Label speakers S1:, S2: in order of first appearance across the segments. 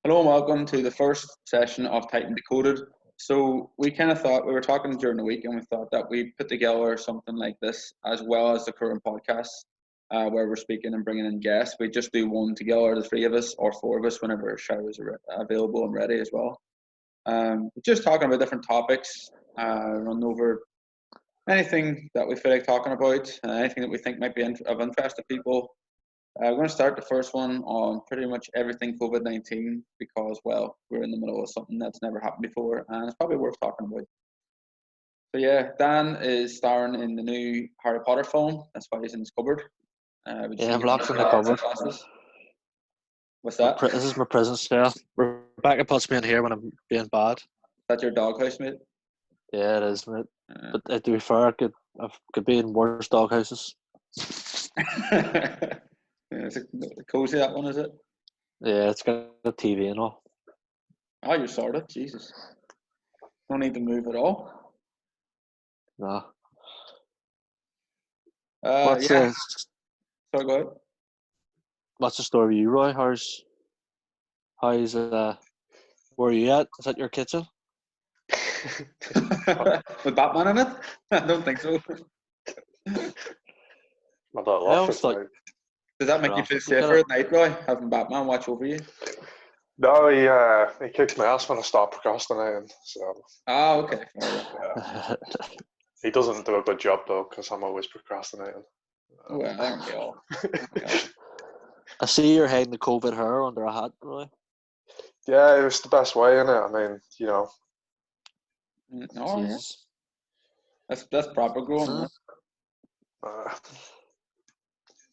S1: Hello and welcome to the first session of Titan Decoded. So we kind of thought we were talking during the week, and we thought that we put together something like this as well as the current podcast, where we're speaking and bringing in guests. We just do one together, the three of us or four of us, whenever showers are available and ready as well. Just talking about different topics, run over anything that we feel like talking about, anything that we think might be of interest to people. We're going to start the first one on pretty much everything COVID-19 because, well, we're in the middle of something that's never happened before and it's probably worth talking about. So, yeah, Dan is starring in the new Harry Potter film. That's why he's in his cupboard.
S2: I'm locked in the cupboard.
S1: What's that?
S2: This is my prison cell. Rebecca puts me in here when I'm being bad.
S1: Is that your doghouse, mate?
S2: Yeah, it is, mate. But to be fair, I could be in worse doghouses.
S1: Yeah, it's cozy, that one, is it?
S2: Yeah, it's got a TV and all.
S1: Oh, you're sorted. Jesus. No need to move at all.
S2: No.
S1: Sorry, go ahead.
S2: What's the story with you, Roy? How's where are you at? Is that your kitchen?
S1: With Batman in it? I don't think so.
S3: My dog lost it.
S1: Does that make you feel safer at night, Roy, having Batman watch over you?
S3: No, he kicks my ass when I start procrastinating. So.
S1: Oh, okay.
S3: Yeah. He doesn't do a good job though, because I'm always procrastinating.
S1: Well, aren't we all?
S2: I see you're hiding the COVID hair under a hat, Roy.
S3: Yeah, it was the best way, innit? I mean, you know.
S1: Oh, yeah. That's proper growing.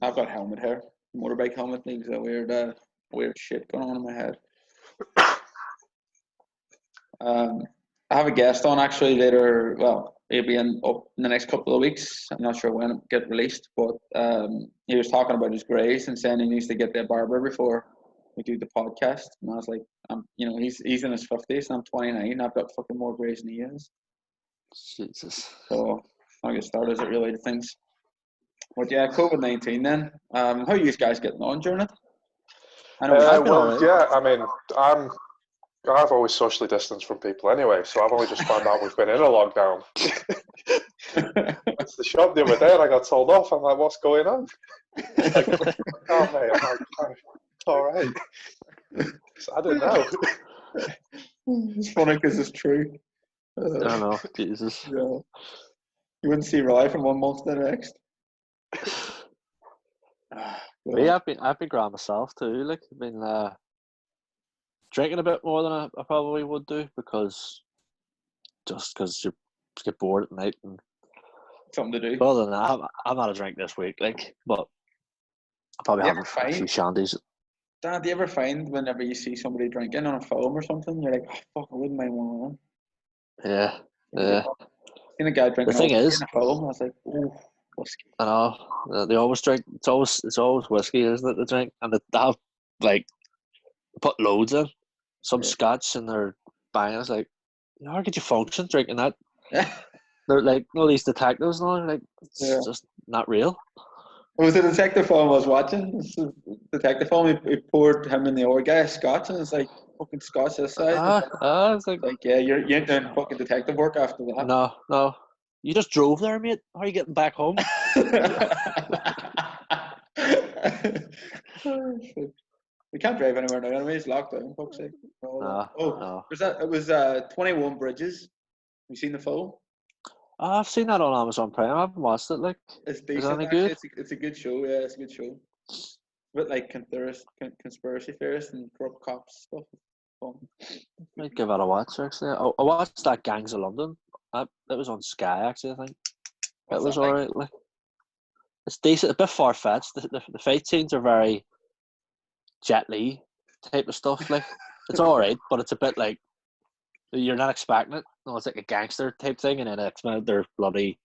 S1: I've got helmet hair, motorbike helmet. Leaves a weird shit going on in my head. I have a guest on actually later. Well, he'll be up in the next couple of weeks. I'm not sure when it get released, but he was talking about his greys and saying he needs to get their barber before we do the podcast. And I was like, he's in his 50s and I'm 29. I've got fucking more greys than he is.
S2: Jesus.
S1: So I'll get started as it related to things. But yeah, COVID-19 then. How are you guys getting on during it?
S3: I mean, I've always socially distanced from people anyway, so I've only just found out we've been in a lockdown. It's the shop the other day and I got told off. I'm like, what's going on? Like, oh, mate, I'm like, all right. So I don't know.
S1: It's funny because it's true.
S2: I don't know, Jesus.
S1: Yeah. You wouldn't see Rye from 1 month to the next.
S2: Yeah, I've been grand myself too. Like, I've been drinking a bit more than I probably would do because you get bored at night and
S1: something to do.
S2: Other than that, I've had a drink this week, but I probably have a few shandies.
S1: Dan, do you ever find whenever you see somebody drinking on a film or something, you're like, oh, fuck, I wouldn't mind one.
S2: Yeah.
S1: Seen a guy drinking
S2: the thing is,
S1: in a film, I was like, oh, whiskey.
S2: I know. They always drink. It's always whiskey, isn't it? They drink, and they have put loads in. Some scotch, and they're buying. It's like, how could you function drinking that? They're like all these detectives now. Like, it's just not real.
S1: It was a detective film I was watching. Detective film. He poured him and the other guy scotch, and it's like fucking scotch this side.
S2: It's like
S1: yeah, you ain't doing fucking detective work after that.
S2: No. You just drove there, mate. How are you getting back home?
S1: We can't drive anywhere now. Anyway, it's locked down, folks.
S2: No.
S1: It was 21 Bridges. Have you seen the film?
S2: I've seen that on Amazon Prime. I haven't watched it. Like,
S1: it's decent.
S2: Is it good?
S1: It's a good show. Yeah, it's a good show. A bit like conspiracy theorists and corrupt cops stuff. Fun.
S2: Might give that a watch. Actually, I watched that Gangs of London. It was on Sky. Actually, I think it was alright. Like, it's decent. A bit far fetched. The fight scenes are very Jet Li type of stuff. Like, it's alright, but it's a bit like you're not expecting it. No, it's like a gangster type thing, and then they're bloody.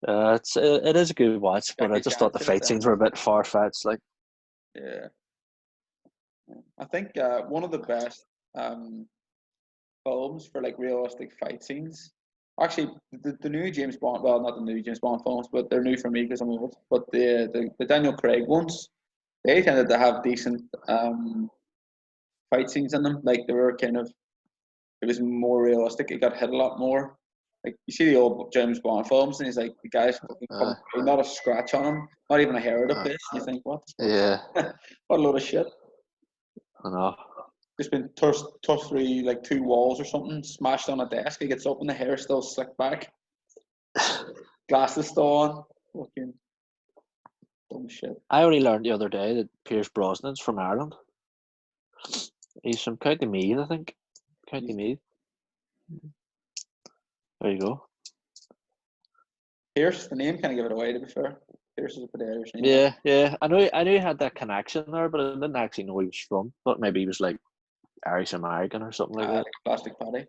S2: It is a good watch, but I just thought the fight scenes were a bit far fetched. Like,
S1: yeah, I think one of the best films for like realistic fight scenes. Actually, the new James Bond, well, not the new James Bond films, but they're new for me because I'm old. But the Daniel Craig ones, they tended to have decent fight scenes in them. Like they were kind of, it was more realistic. It got hit a lot more. Like you see the old James Bond films, and he's like the guy's fucking not a scratch on him, not even a hair at a place. And you think, what?
S2: Yeah.
S1: What a load of shit.
S2: I know.
S1: Just been tossed through like 2 walls or something, smashed on a desk. He gets up and the hair still slicked back. Glasses still on. Fucking dumb shit.
S2: I only learned the other day that Pierce Brosnan's from Ireland. He's from County Meath, I think. County Meath. There you go.
S1: Pierce, the name kind of give it away, to be fair. Pierce is a pretty Irish name.
S2: Yeah. I knew he had that connection there, but I didn't actually know he was from. Thought maybe he was like Irish American or something like that.
S1: Like a plastic patty.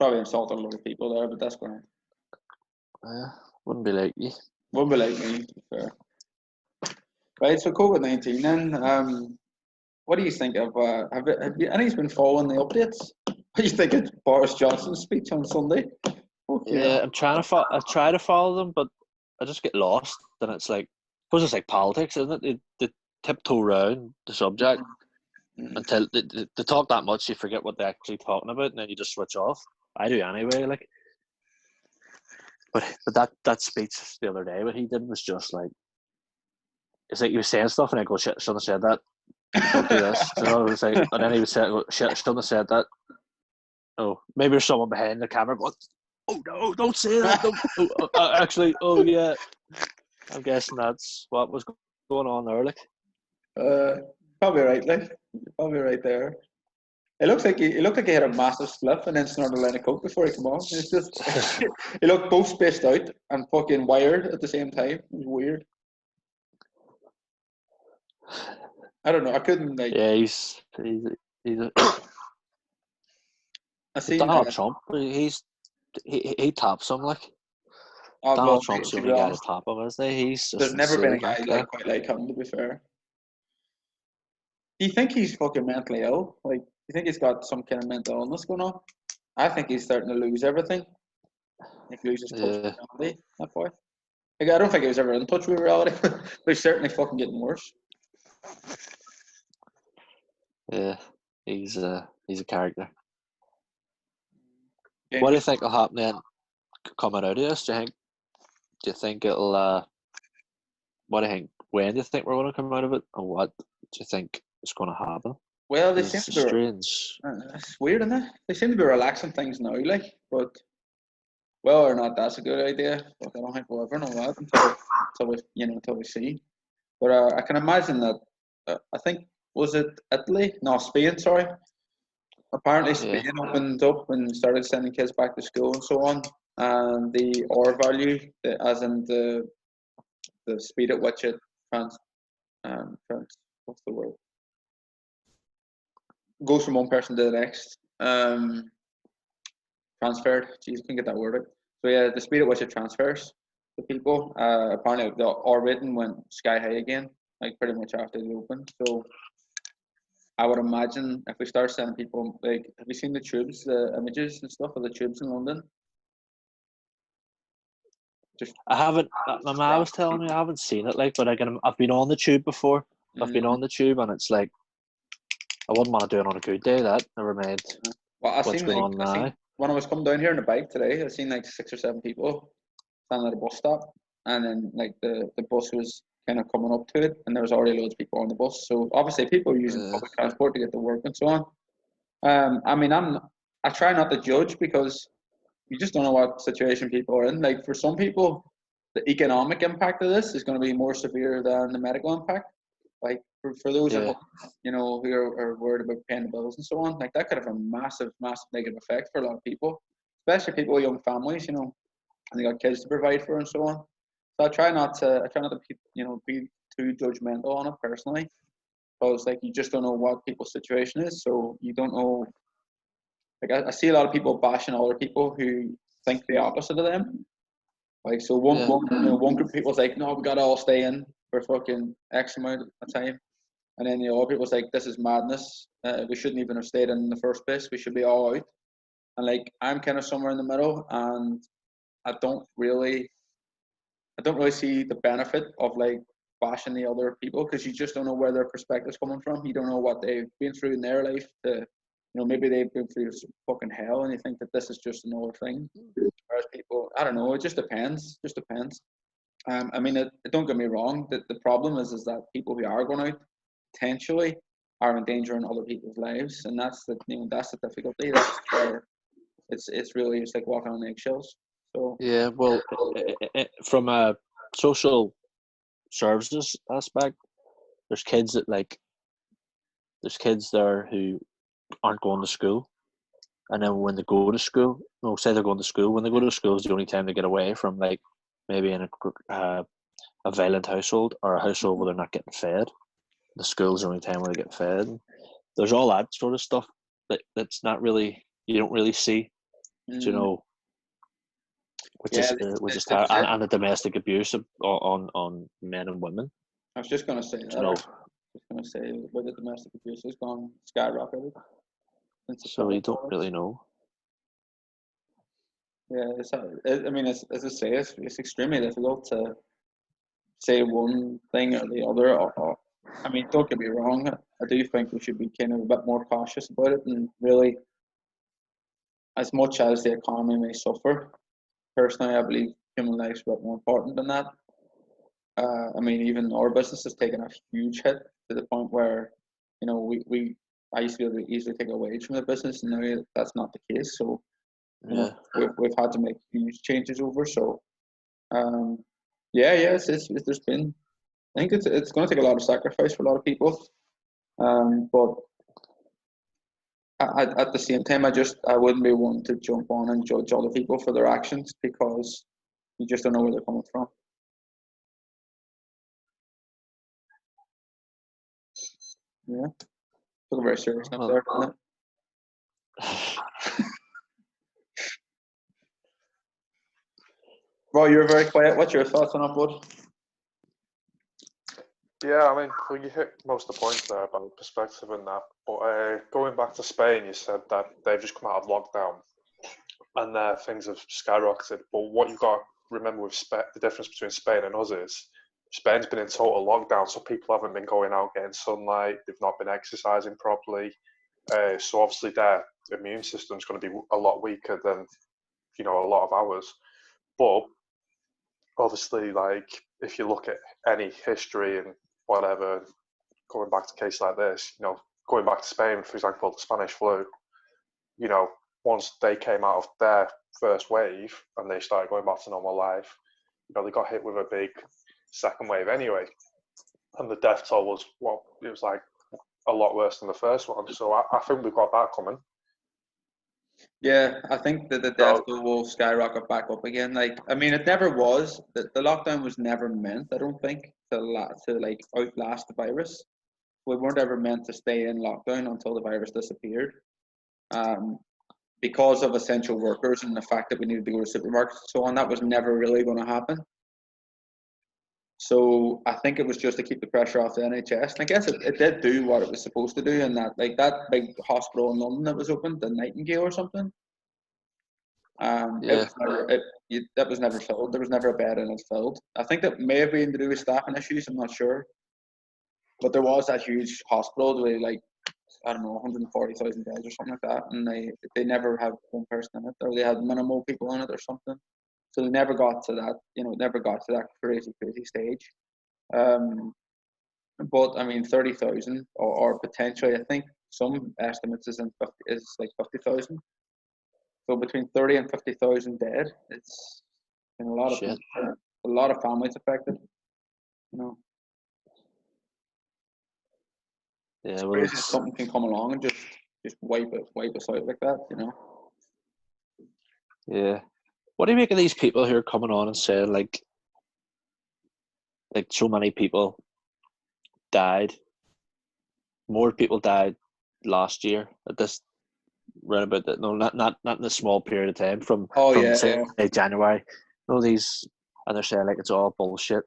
S1: Probably insulted a lot of people there, but that's grand.
S2: Wouldn't be like you.
S1: Wouldn't be like me, to be fair. Right, so COVID-19 then. What do you think of? Have anyone been following the updates? What do you think of Boris Johnson's speech on Sunday?
S2: Yeah, I'm trying to I try to follow them, but I just get lost. And it's like, I suppose it's like politics, isn't it? They tiptoe around the subject until they talk that much, you forget what they're actually talking about, and then you just switch off. I do anyway. Like, but that speech the other day, what he did was just like, it's like he was saying stuff, and I go, shit, shouldn't have said that. Don't do this. You know, it was like, and then he was saying, shit, shouldn't have said that. Oh, maybe there's someone behind the camera going, oh no, don't say that. Don't. Actually, oh yeah. I'm guessing that's what was going on there. Like,
S1: probably right. Like, probably right there. It looked like he had a massive slip and then snorted a line of coke before he came on. It's just he looked both spaced out and fucking wired at the same time. It was weird. I don't know. I couldn't like.
S2: Yeah, he's
S1: I seen
S2: Donald Trump. He tops him like. Donald Trump's the only guy to top him, isn't he? He's just
S1: there's never been a guy
S2: like
S1: quite like him. To be fair, do you think he's fucking mentally ill? Like, do you think he's got some kind of mental illness going on? I think he's starting to lose everything. Like loses touch with reality. That boy. Like, I don't think he was ever in touch with reality, but he's certainly fucking getting worse.
S2: Yeah, he's a character. Yeah, what do you think will happen then coming out of this? Do you think it'll? What do you think? When do you think we're going to come out of it, and what do you think is going to happen?
S1: Well, they seem to be
S2: strange.
S1: It's weird, isn't it? They seem to be relaxing things now, like, but whether or not that's a good idea, but I don't think we'll ever know that until we see. But I can imagine that. I think was it Italy? No, Spain. Sorry. Apparently, Spain opened up and started sending kids back to school and so on. And the R value, as in the speed at which it what's the word? Goes from one person to the next. Transferred. Jeez, I can't get that word out. So yeah, the speed at which it transfers to people. Apparently, the R rating went sky high again, like pretty much after they opened. So I would imagine if we start sending people, like, have you seen the tubes, the images and stuff of the tubes in London?
S2: I haven't. My mum was telling me I haven't seen it, like, but I've been on the tube before. I've been on the tube, and it's like I wouldn't want to do it on a good day. That never mind.
S1: Well, what's going on now? When I was coming down here on the bike today, I seen like 6 or 7 people standing at a bus stop, and then like the bus was kind of coming up to it, and there was already loads of people on the bus. So obviously, people are using public transport to get to work and so on. I mean, I try not to judge because you just don't know what situation people are in. Like, for some people, the economic impact of this is going to be more severe than the medical impact. Like, for those who are worried about paying the bills and so on, like, that could have a massive, massive negative effect for a lot of people, especially people with young families, and they got kids to provide for and so on. So I try not to be too judgmental on it personally, because like you just don't know what people's situation is, so you don't know. Like, I see a lot of people bashing other people who think the opposite of them. Like, so one group of people's like, no, we gotta all stay in for fucking X amount of time, and then the other people's like, this is madness. We shouldn't even have stayed in the first place. We should be all out. And like, I'm kind of somewhere in the middle, and I don't really see the benefit of like bashing the other people because you just don't know where their perspective's coming from. You don't know what they've been through in their life. Maybe they've been through some fucking hell, and you think that this is just another thing. Whereas people, I don't know. It just depends. Just depends. I mean, don't get me wrong. The problem is that people who are going out potentially are endangering other people's lives, and that's the difficulty. That's where it's really just like walking on eggshells. So
S2: yeah, well, from a social services aspect, there's kids there who aren't going to school, and then when they go to school, say they're going to school. When they go to school, is the only time they get away from like maybe in a violent household or a household where they're not getting fed. The school's the only time where they get fed. There's all that sort of stuff that's not really, you don't really see, which is and the domestic abuse on men and women.
S1: I was just going to say that. I was just going to say where the domestic abuse has gone skyrocketed.
S2: So you don't really know.
S1: Yeah, as I say, it's extremely difficult to say one thing or the other. I mean, don't get me wrong. I do think we should be kind of a bit more cautious about it, and really, as much as the economy may suffer, personally, I believe human life is a bit more important than that. I mean, even our business has taken a huge hit to the point where, I used to be able to easily take a wage from the business, and now that's not the case. So, we've had to make huge changes over. So, there's been. I think it's going to take a lot of sacrifice for a lot of people, but at the same time, I wouldn't be one to jump on and judge other people for their actions because you just don't know where they're coming from. Yeah, took a very serious note there, didn't it? Roy, you're very quiet. What's your thoughts on that, bud?
S3: Yeah, I mean, well, you hit most of the points there about perspective and that. But going back to Spain, you said that they've just come out of lockdown and things have skyrocketed. But what you've got to remember with the difference between Spain and us is Spain's been in total lockdown, so people haven't been going out getting sunlight. They've not been exercising properly. So obviously their immune system's going to be a lot weaker than, a lot of ours. But obviously, like, if you look at any history and whatever, going back to a case like this, going back to Spain, for example, the Spanish flu, once they came out of their first wave and they started going back to normal life, they got hit with a big second wave anyway. And the death toll was, it was like a lot worse than the first one. So I think we've got that coming.
S1: Yeah, I think that the death toll will skyrocket back up again. Like, I mean, it never was. The lockdown was never meant, I don't think, to like outlast the virus. We weren't ever meant to stay in lockdown until the virus disappeared. Because of essential workers and the fact that we needed to go to supermarkets and so on, that was never really going to happen. So I think it was just to keep the pressure off the NHS. And I guess it did do what it was supposed to do, and that big hospital in London that was open, the Nightingale or something. That was never filled. There was never a bed in it filled. I think that may have been to do with staffing issues. I'm not sure, but there was that huge hospital with 140,000 beds or something like that, and they never had one person in it, or they had minimal people in it or something. So they never got to that, never got to that crazy stage. But I mean, 30,000 or potentially, I think some estimates is like 50,000. So between 30 and 50,000 dead. It's a lot of families affected.
S2: Yeah,
S1: well, something can come along and just wipe us out like that.
S2: Yeah. What do you make of these people who are coming on and saying like so many people died? More people died last year at this round about that. No, not in a small period of time from say January. These, and they're saying like it's all bullshit.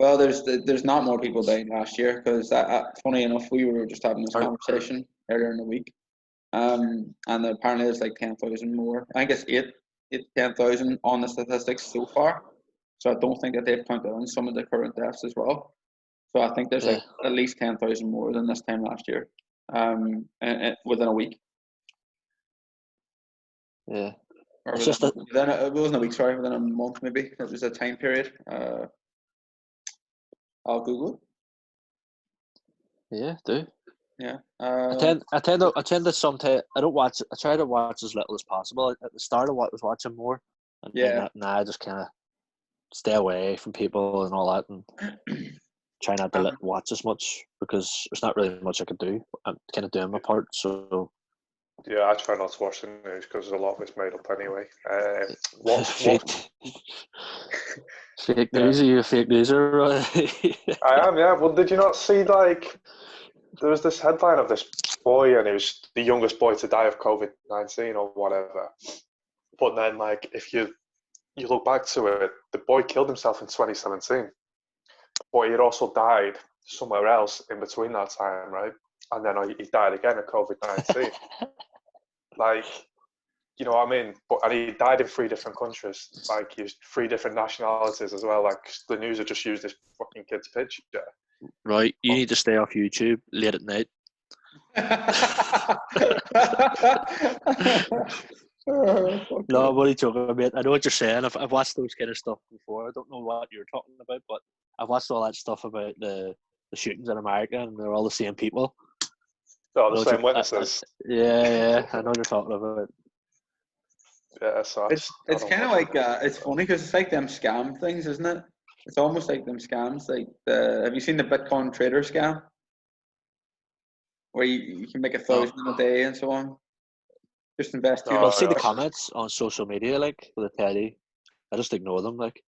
S1: Well, there's not more people dying last year because funny enough, we were just having this conversation earlier in the week, and apparently there's like 10,000 more. I think it's 10,000 on the statistics so far. So I don't think that they've counted on some of the current deaths as well. So I think there's
S2: Yeah.
S1: like at least 10,000 more than this time last year, within a week.
S2: Yeah.
S1: Or
S2: It's just that.
S1: it wasn't a week, sorry, within a month maybe. It was a time period. I'll Google
S2: Yeah, do.
S1: it. Yeah.
S2: I tend to sometimes I don't watch. I try to watch as little as possible. At the start, I was watching more, and
S1: Yeah.
S2: then now I just kind of stay away from people and all that, and try not to watch as much because there's not really much I could do. I'm kind of doing my part, so.
S3: Yeah, I try not to watch the news because a lot of it's made up anyway.
S2: Fake news? Are you a fake newser?
S3: I am, yeah. Well, did you not see, like, there was this headline of this boy, and he was the youngest boy to die of COVID-19 or whatever. But then, like, if you look back to it, the boy killed himself in 2017, but he had also died somewhere else in between that time, right? And then he died again of COVID-19. Like, you know what I mean? And he died in 3 different countries. Like, he was 3 different nationalities as well. Like, the news had just used this fucking kid's picture.
S2: Right, you need to stay off YouTube late at night. No, what are you talking about? I know what you're saying. I've watched those kind of stuff before. I don't know what you're talking about, but I've watched all that stuff about the shootings in America, and they're all the same people.
S3: Oh, the same witnesses.
S2: Yeah, I know what you're talking about.
S3: Yeah, so
S1: it's kind of like it's funny because it's like them scam things, isn't it? It's almost like them scams. Like have you seen the Bitcoin trader scam, where you can make 1,000 a day and so on? Just invest
S2: I'll see the comments on social media, like with the telly. I just ignore them, like.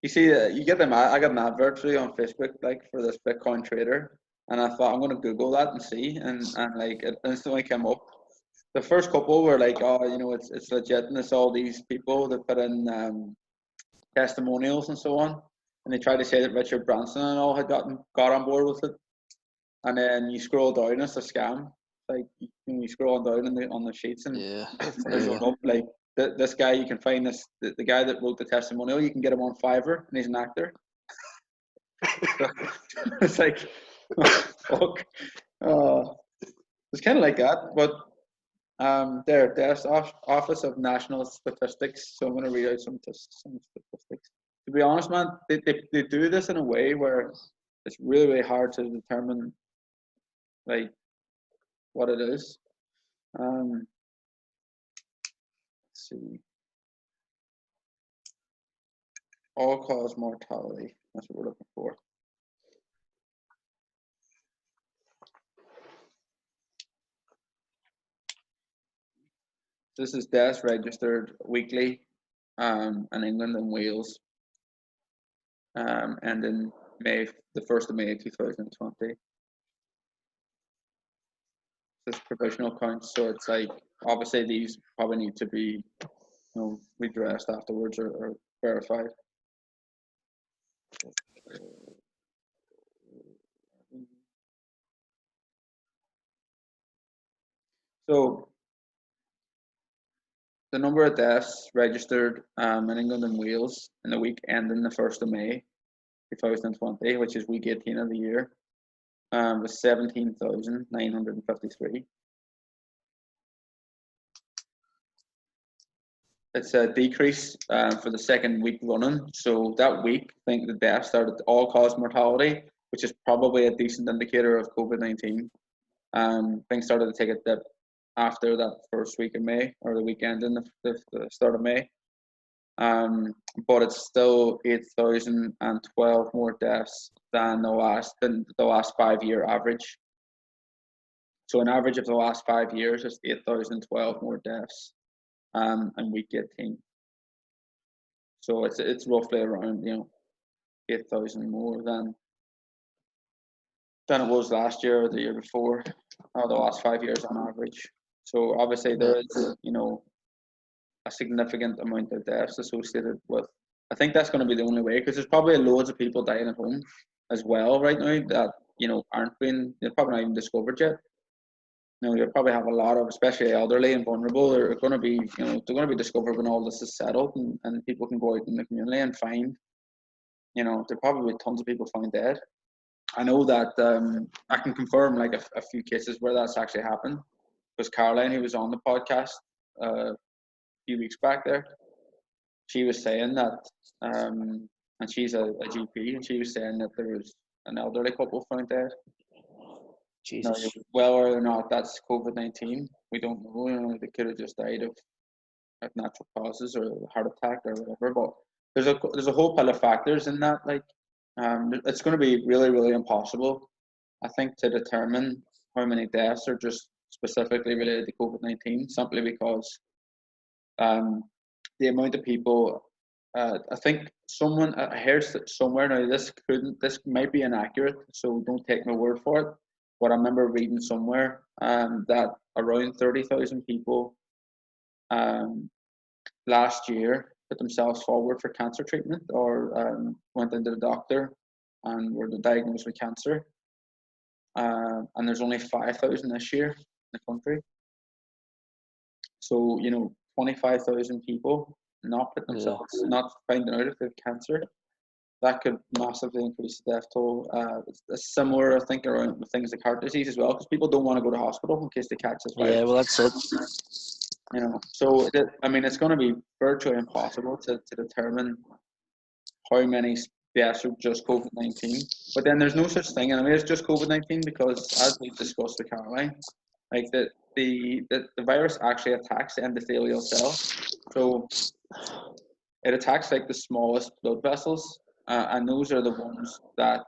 S1: You see, you get them. I got an advert through on Facebook, like for this Bitcoin trader, and I thought I'm going to Google that and see, and like it instantly came up. The first couple were like, oh, you know, it's legit, and it's all these people that put in testimonials and so on, and they tried to say that Richard Branson and all had got on board with it, and then you scroll down, it's a scam. Like you scroll down on the sheets, and there's up like this guy. You can find the guy that wrote the testimonial. You can get him on Fiverr, and he's an actor. It's like, fuck. It's kind of like that, but there, DEF's Office of National Statistics. So I'm going to read out some statistics. To be honest, man, they do this in a way where it's really, really hard to determine, like, what it is. Let's see. All-cause mortality. That's what we're looking for. This is deaths registered weekly in England and Wales, and in the 1st of May 2020. This provisional counts, so it's like obviously these probably need to be, redressed afterwards or verified. So the number of deaths registered in England and Wales in the week ending the 1st of May 2020, which is week 18 of the year, was 17,953. It's a decrease for the second week running. So that week, I think the death started all-cause mortality, which is probably a decent indicator of COVID-19. Things started to take a dip after that first week of May, or the weekend in the start of May. But it's still 8,012 more deaths than the last 5-year average. So an average of the last 5 years is 8,012 more deaths in week 18. So it's roughly around 8,000 more than it was last year or the year before, or the last 5 years on average. So obviously there is a significant amount of deaths associated with. I think that's going to be the only way, because there's probably loads of people dying at home as well right now that they're probably not even discovered yet. You'll probably have a lot of, especially elderly and vulnerable, they're going to be discovered when all this is settled, and people can go out in the community and find, there'll probably be tons of people found dead. I know that I can confirm like a few cases where that's actually happened. Because Caroline, who was on the podcast a few weeks back there, she was saying that, and she's a GP, and she was saying that there was an elderly couple found dead. Now,
S2: Jesus.
S1: whether or not that's COVID-19, we don't know. You know, they could have just died of natural causes or a heart attack or whatever. But there's a whole pile of factors in that. Like, it's going to be really, really impossible, I think, to determine how many deaths are just specifically related to COVID-19, simply because the amount of people. I think I heard somewhere now. This might be inaccurate, so don't take my word for it. But I remember reading somewhere that around 30,000 people last year put themselves forward for cancer treatment or went into the doctor and were diagnosed with cancer. And there's only 5,000 this year in the country. So, 25,000 people not put themselves, not finding out if they have cancer. That could massively increase the death toll. It's similar, I think, around with things like heart disease as well, because people don't want to go to hospital in case they catch this virus.
S2: Yeah, well, that's it.
S1: So it's going to be virtually impossible to determine how many deaths are just COVID-19. But then there's no such thing. And it's just COVID-19 because, as we've discussed with Caroline, like the virus actually attacks the endothelial cell. So it attacks like the smallest blood vessels, and those are the ones that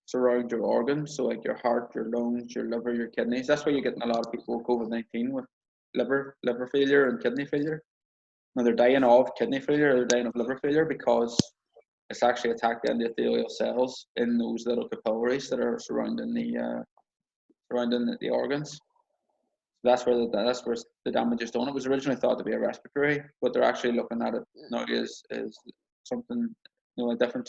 S1: surround your organs. So like your heart, your lungs, your liver, your kidneys. That's why you're getting a lot of people with COVID-19 with liver failure and kidney failure. Now they're dying of kidney failure, they're dying of liver failure because it's actually attacked the endothelial cells in those little capillaries that are surrounding the organs. That's where the damage is done. It was originally thought to be a respiratory, but they're actually looking at it now as something, a different.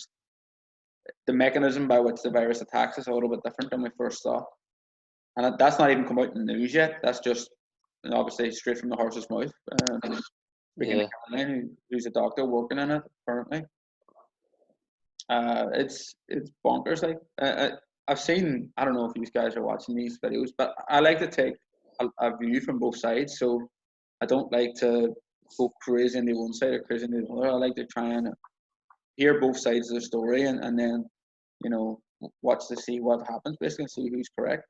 S1: The mechanism by which the virus attacks is a little bit different than we first thought, and that's not even come out in the news yet. That's just obviously straight from the horse's mouth. Speaking to Caroline, who's a doctor working in it currently. It's bonkers. Like I've seen. I don't know if you guys are watching these videos, but I like to take a view from both sides. So I don't like to go crazy on the one side or crazy on the other. I like to try and hear both sides of the story and then watch to see what happens, basically, and see who's correct.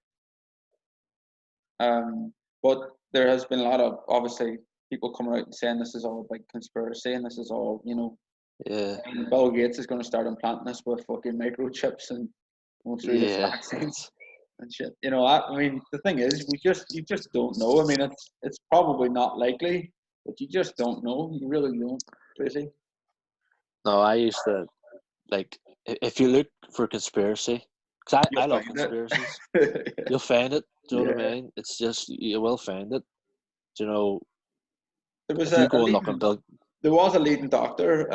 S1: But there has been a lot of obviously people coming out and saying this is all a big conspiracy and this is all and Bill Gates is going to start implanting us with fucking microchips and going through the vaccines and shit. I mean, the thing is, you just don't know. I mean, it's probably not likely, but you just don't know. You really don't, Tracy.
S2: No, I used to like if you look for conspiracy, because I love conspiracies. You'll find it. Do you know what I mean? It's just you will find it. Do you know?
S1: There was there was a leading doctor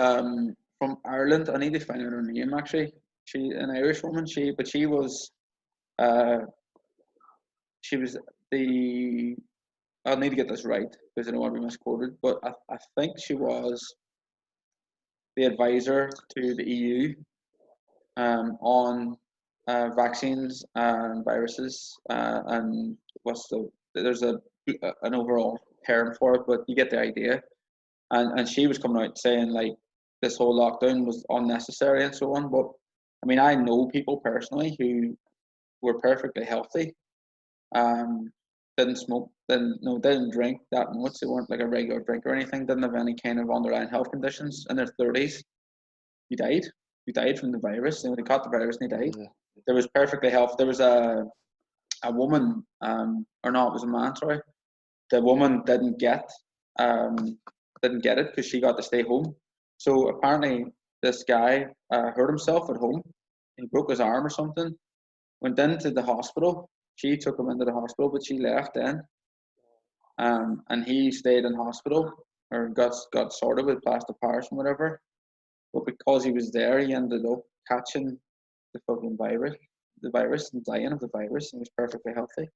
S1: from Ireland. I need to find out her name actually. She's an Irish woman. She was the. I'll need to get this right because I don't want to be misquoted. But I think she was the advisor to the EU on vaccines and viruses and there's an overall term for it, but you get the idea. And she was coming out saying like this whole lockdown was unnecessary and so on. But I mean, I know people personally who were perfectly healthy, didn't smoke, didn't drink that much. They weren't like a regular drinker or anything. Didn't have any kind of underlying health conditions. In their 30s, he died. He died from the virus. They caught the virus and he died. Yeah. There was perfectly healthy. There was a woman, or no, it was a man. Sorry, the woman didn't get it because she got to stay home. So apparently, this guy hurt himself at home. He broke his arm or something. Went into the hospital. She took him into the hospital, but she left then. And he stayed in hospital or got sorted with plaster Paris and whatever. But because he was there, he ended up catching the fucking virus, and dying of the virus, and he was perfectly healthy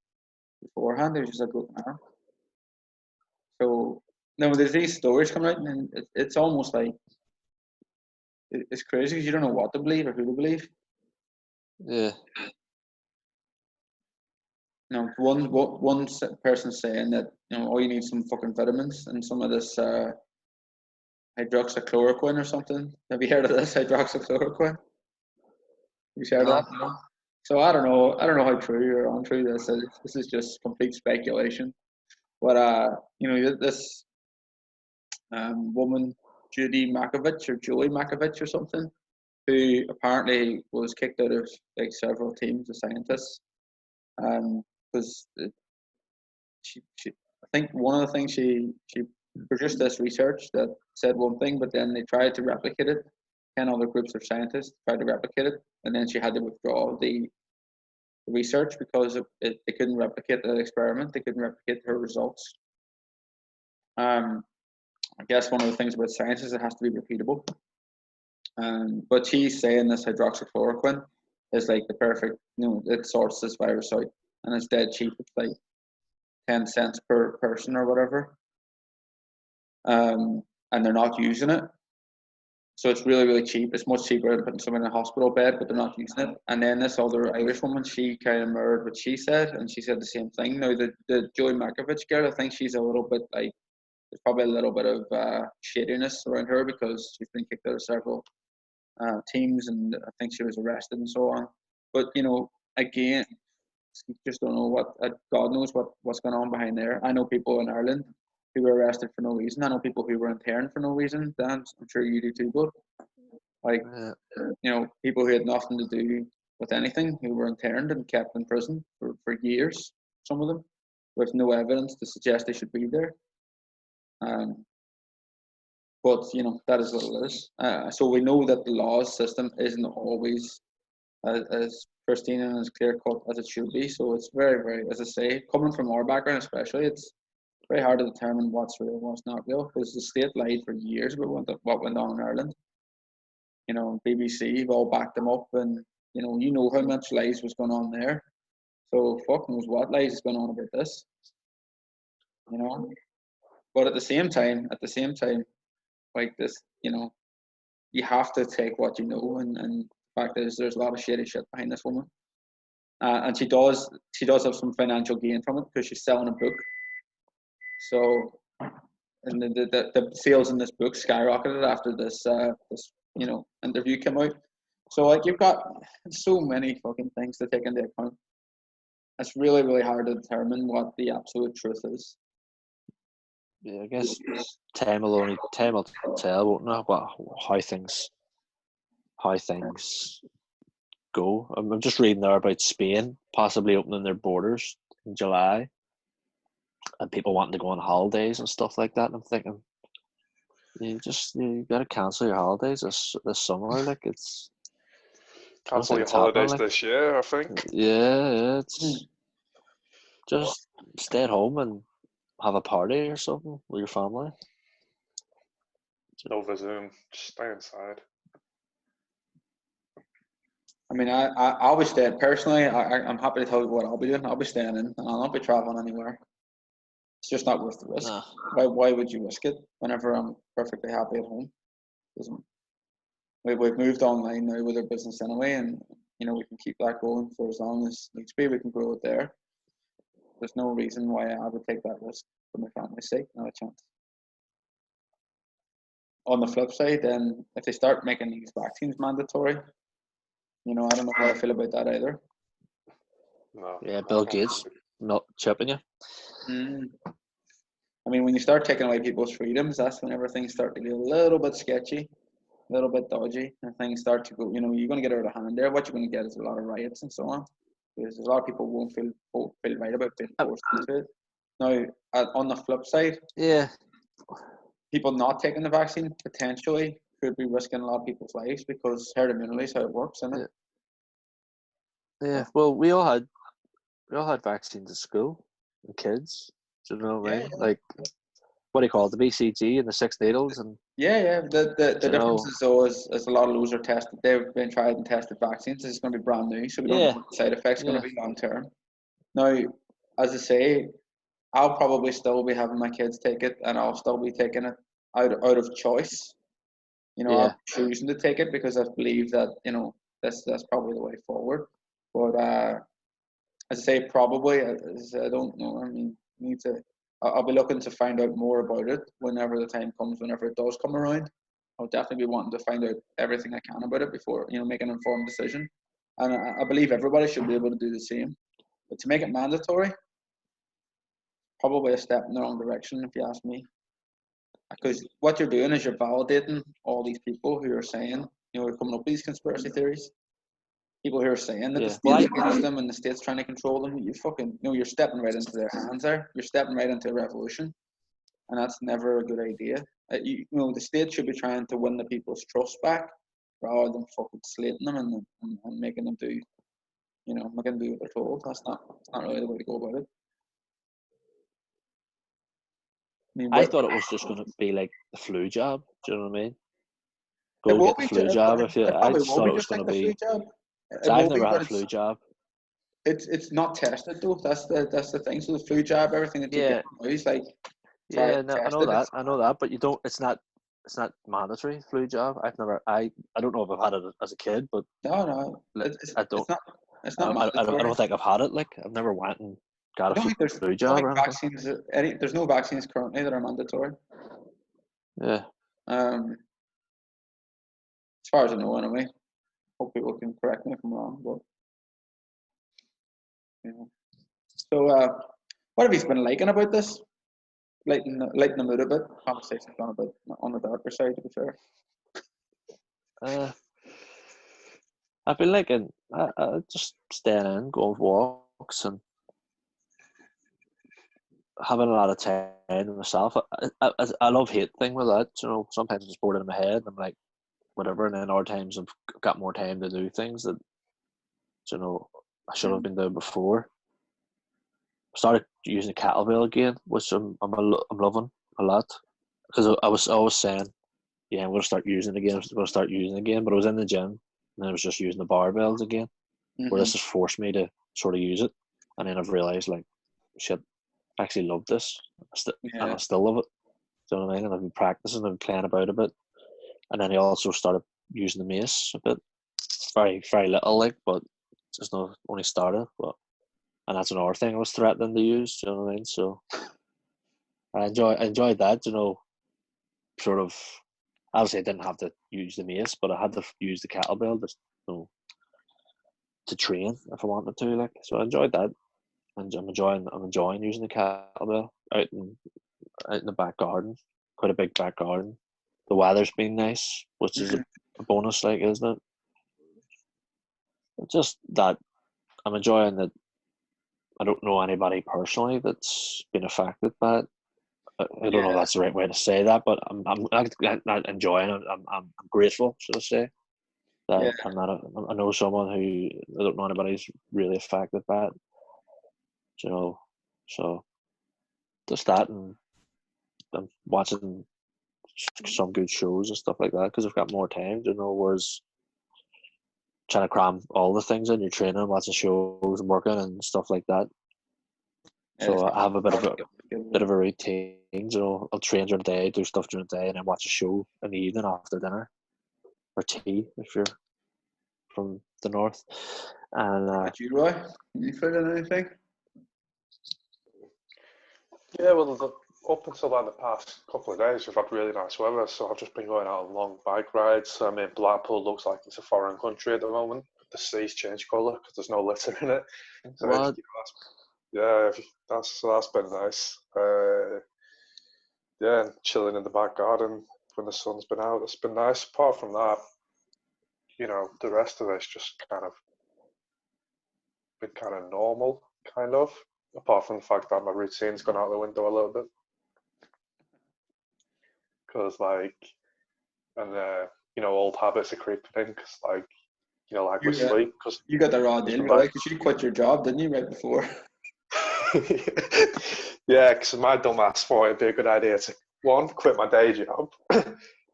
S1: beforehand. He was just a good man. So, there's these stories coming out, and it's almost like it's crazy because you don't know what to believe or who to believe.
S2: Yeah.
S1: One person saying that all you need some fucking vitamins and some of this hydroxychloroquine or something. Have you heard of this hydroxychloroquine? You heard
S2: No.
S1: that? No. So I don't know. I don't know how true or untrue this is. This is just complete speculation. But this woman, Judy Makovich or Joey Makovich or something, who apparently was kicked out of like several teams of scientists, because I think one of the things she produced this research that said one thing, but then they tried to replicate it. 10 other groups of scientists tried to replicate it, and then she had to withdraw the research because they couldn't replicate the experiment. They couldn't replicate her results. I guess one of the things about science is it has to be repeatable. But she's saying this hydroxychloroquine is like the perfect, it sorts this virus out, and it's dead cheap. It's like 10 cents per person or whatever. And they're not using it. So it's really, really cheap. It's much cheaper than putting someone in a hospital bed, but they're not using it. And then this other Irish woman, she kind of mirrored what she said, and she said the same thing. Now, the Joey Makovich girl, I think she's a little bit like, there's probably a little bit of shadiness around her because she's been kicked out of several teams, and I think she was arrested and so on. But, again, you just don't know God knows what's going on behind there. I know people in Ireland who were arrested for no reason. I know people who were interned for no reason. Dan, I'm sure you do too, but people who had nothing to do with anything, who were interned and kept in prison for years, some of them, with no evidence to suggest they should be there. But that is what it is. So we know that the law system isn't always as pristine and as clear cut as it should be. So it's very, very, as I say, coming from our background especially, it's very hard to determine what's real and what's not real, because the state lied for years about what went on in Ireland. BBC have all backed them up, and you know how much lies was going on there. So fuck knows what lies is going on about this. But at the same time, like this, you have to take what you know, and the fact is there's a lot of shady shit behind this woman. And she does have some financial gain from it because she's selling a book. So, and the sales in this book skyrocketed after this interview came out. So like you've got so many fucking things to take into account. It's really, really hard to determine what the absolute truth is.
S2: Yeah, I guess time will tell, won't it? But how things go. I'm just reading there about Spain possibly opening their borders in July, and people wanting to go on holidays and stuff like that. And I'm thinking, you gotta cancel your holidays this summer. Like it's
S3: cancel your holidays this year, I think.
S2: Yeah, it's just stay at home and have a party or something with your family.
S3: Over Zoom, just stay inside.
S1: I mean, I'll be staying personally. I'm happy to tell you what I'll be doing. I'll be staying in, and I'll not be traveling anywhere. It's just not worth the risk.
S2: Nah.
S1: Why would you risk it whenever I'm perfectly happy at home? We've moved online now with our business anyway, and we can keep that going for as long as needs be. We can grow it there. There's no reason why I would take that risk for my family's sake. Not a chance. On the flip side, then if they start making these vaccines mandatory, I don't know how I feel about that either.
S3: No.
S2: Yeah, Bill Gates not chipping you.
S1: I mean, when you start taking away people's freedoms, that's when everything starts to get a little bit sketchy, a little bit dodgy, and things start to go. You're going to get out of hand there. What you're going to get is a lot of riots and so on, because a lot of people won't feel right about being forced into it. Now, on the flip side, people not taking the vaccine potentially could be risking a lot of people's lives because herd immunity is how it works, isn't it?
S2: Yeah. Well, we all had vaccines at school and kids. Do you know what I mean? Like, what do you call it? The BCG and the 6 needles and.
S1: Yeah. The difference is though is a lot of those are tested. They've been tried and tested vaccines. It's going to be brand new, so we don't know what the side effects are going to be long term. Now, as I say, I'll probably still be having my kids take it, and I'll still be taking it out of choice. I'm choosing to take it because I believe that that's probably the way forward. But as I say, probably, as I don't know. I mean, need to. I'll be looking to find out more about it whenever the time comes, whenever it does come around. I'll definitely be wanting to find out everything I can about it before, make an informed decision. And I believe everybody should be able to do the same. But to make it mandatory, probably a step in the wrong direction, if you ask me. Because what you're doing is you're validating all these people who are saying, are coming up with these conspiracy theories. People who are saying that the state's against them and the state's trying to control them. You fucking, you're stepping right into their hands there. You're stepping right into a revolution. And that's never a good idea. The state should be trying to win the people's trust back rather than fucking slating them and making them do, making them do what they're told. That's not really the way to go about it.
S2: I thought it was just going to be like the flu jab. Do you know what I mean? Go get the flu jab. I just thought it was going to be. I've never had a flu jab.
S1: It's not tested though. That's the thing. So the flu jab, everything that you get now is like.
S2: Yeah, no, I know that, but you don't. It's not mandatory flu jab. I don't know if I've had it as a kid, but
S1: no,
S2: I don't.
S1: It's not mandatory.
S2: I don't think I've had it. Like I've never went and got a flu jab.
S1: Vaccines. There's no vaccines currently that are mandatory.
S2: Yeah.
S1: As far as I know, anyway. Hope people can correct me if I'm wrong, but So, what have you been liking about this? Lighten the mood a bit. Conversation's gone a bit on the darker side, to be fair.
S2: I've been liking just staying in, going for walks, and having a lot of time to myself. I love hate thing with that. Sometimes it's bored in my head. And I'm like, whatever. And then other times I've got more time to do things that I should have been doing before. Started using the kettlebell again, which I'm loving a lot, because I was always saying, I'm going to start using it again. But I was in the gym and I was just using the barbells again. Where this has forced me to sort of use it, and then I've realised like, shit, I actually love this, and I still love it. Do you know what I mean? And I've been practicing and playing about a bit, and then I also started using the mace a bit, very very little, like, but just only started, but. And that's another thing I was threatening to use. Do you know what I mean? So I enjoyed that. Sort of. Obviously, I didn't have to use the mace, but I had to use the kettlebell to train if I wanted to. Like, so I enjoyed that, and I'm enjoying using the kettlebell out in the back garden. Quite a big back garden. The weather's been nice, which is a bonus, like, isn't it? Just that I'm enjoying that. I don't know anybody personally that's been affected by it. I don't know if that's the right way to say that, but I'm not enjoying it. I'm grateful, should I say? That I know someone who I don't know anybody who's really affected by it. So just that, and I'm watching some good shows and stuff like that because I've got more time. Whereas trying to cram all the things in your training, watching shows and working and stuff like that. So I have a bit of a routine. I'll train during the day, do stuff during the day, and then watch a show in the evening after dinner, or tea if you're from the north. And
S1: you, Roy? You feeling anything?
S3: Yeah, well, up until like the past couple of days, we've had really nice weather, so I've just been going out on long bike rides. I mean, Blackpool looks like it's a foreign country at the moment. The sea's changed colour because there's no litter in it. So
S2: what?
S3: That's been nice. And chilling in the back garden when the sun's been out. It's been nice. Apart from that, the rest of it's just kind of been kind of normal, kind of. Apart from the fact that my routine's gone out the window a little bit. Because, old habits are creeping in. Because, with sleep. Cause
S1: you got the raw deal, right? Because you quit your job, didn't you, right before?
S3: Yeah, because my dumb ass thought it'd be a good idea to, one, quit my day job,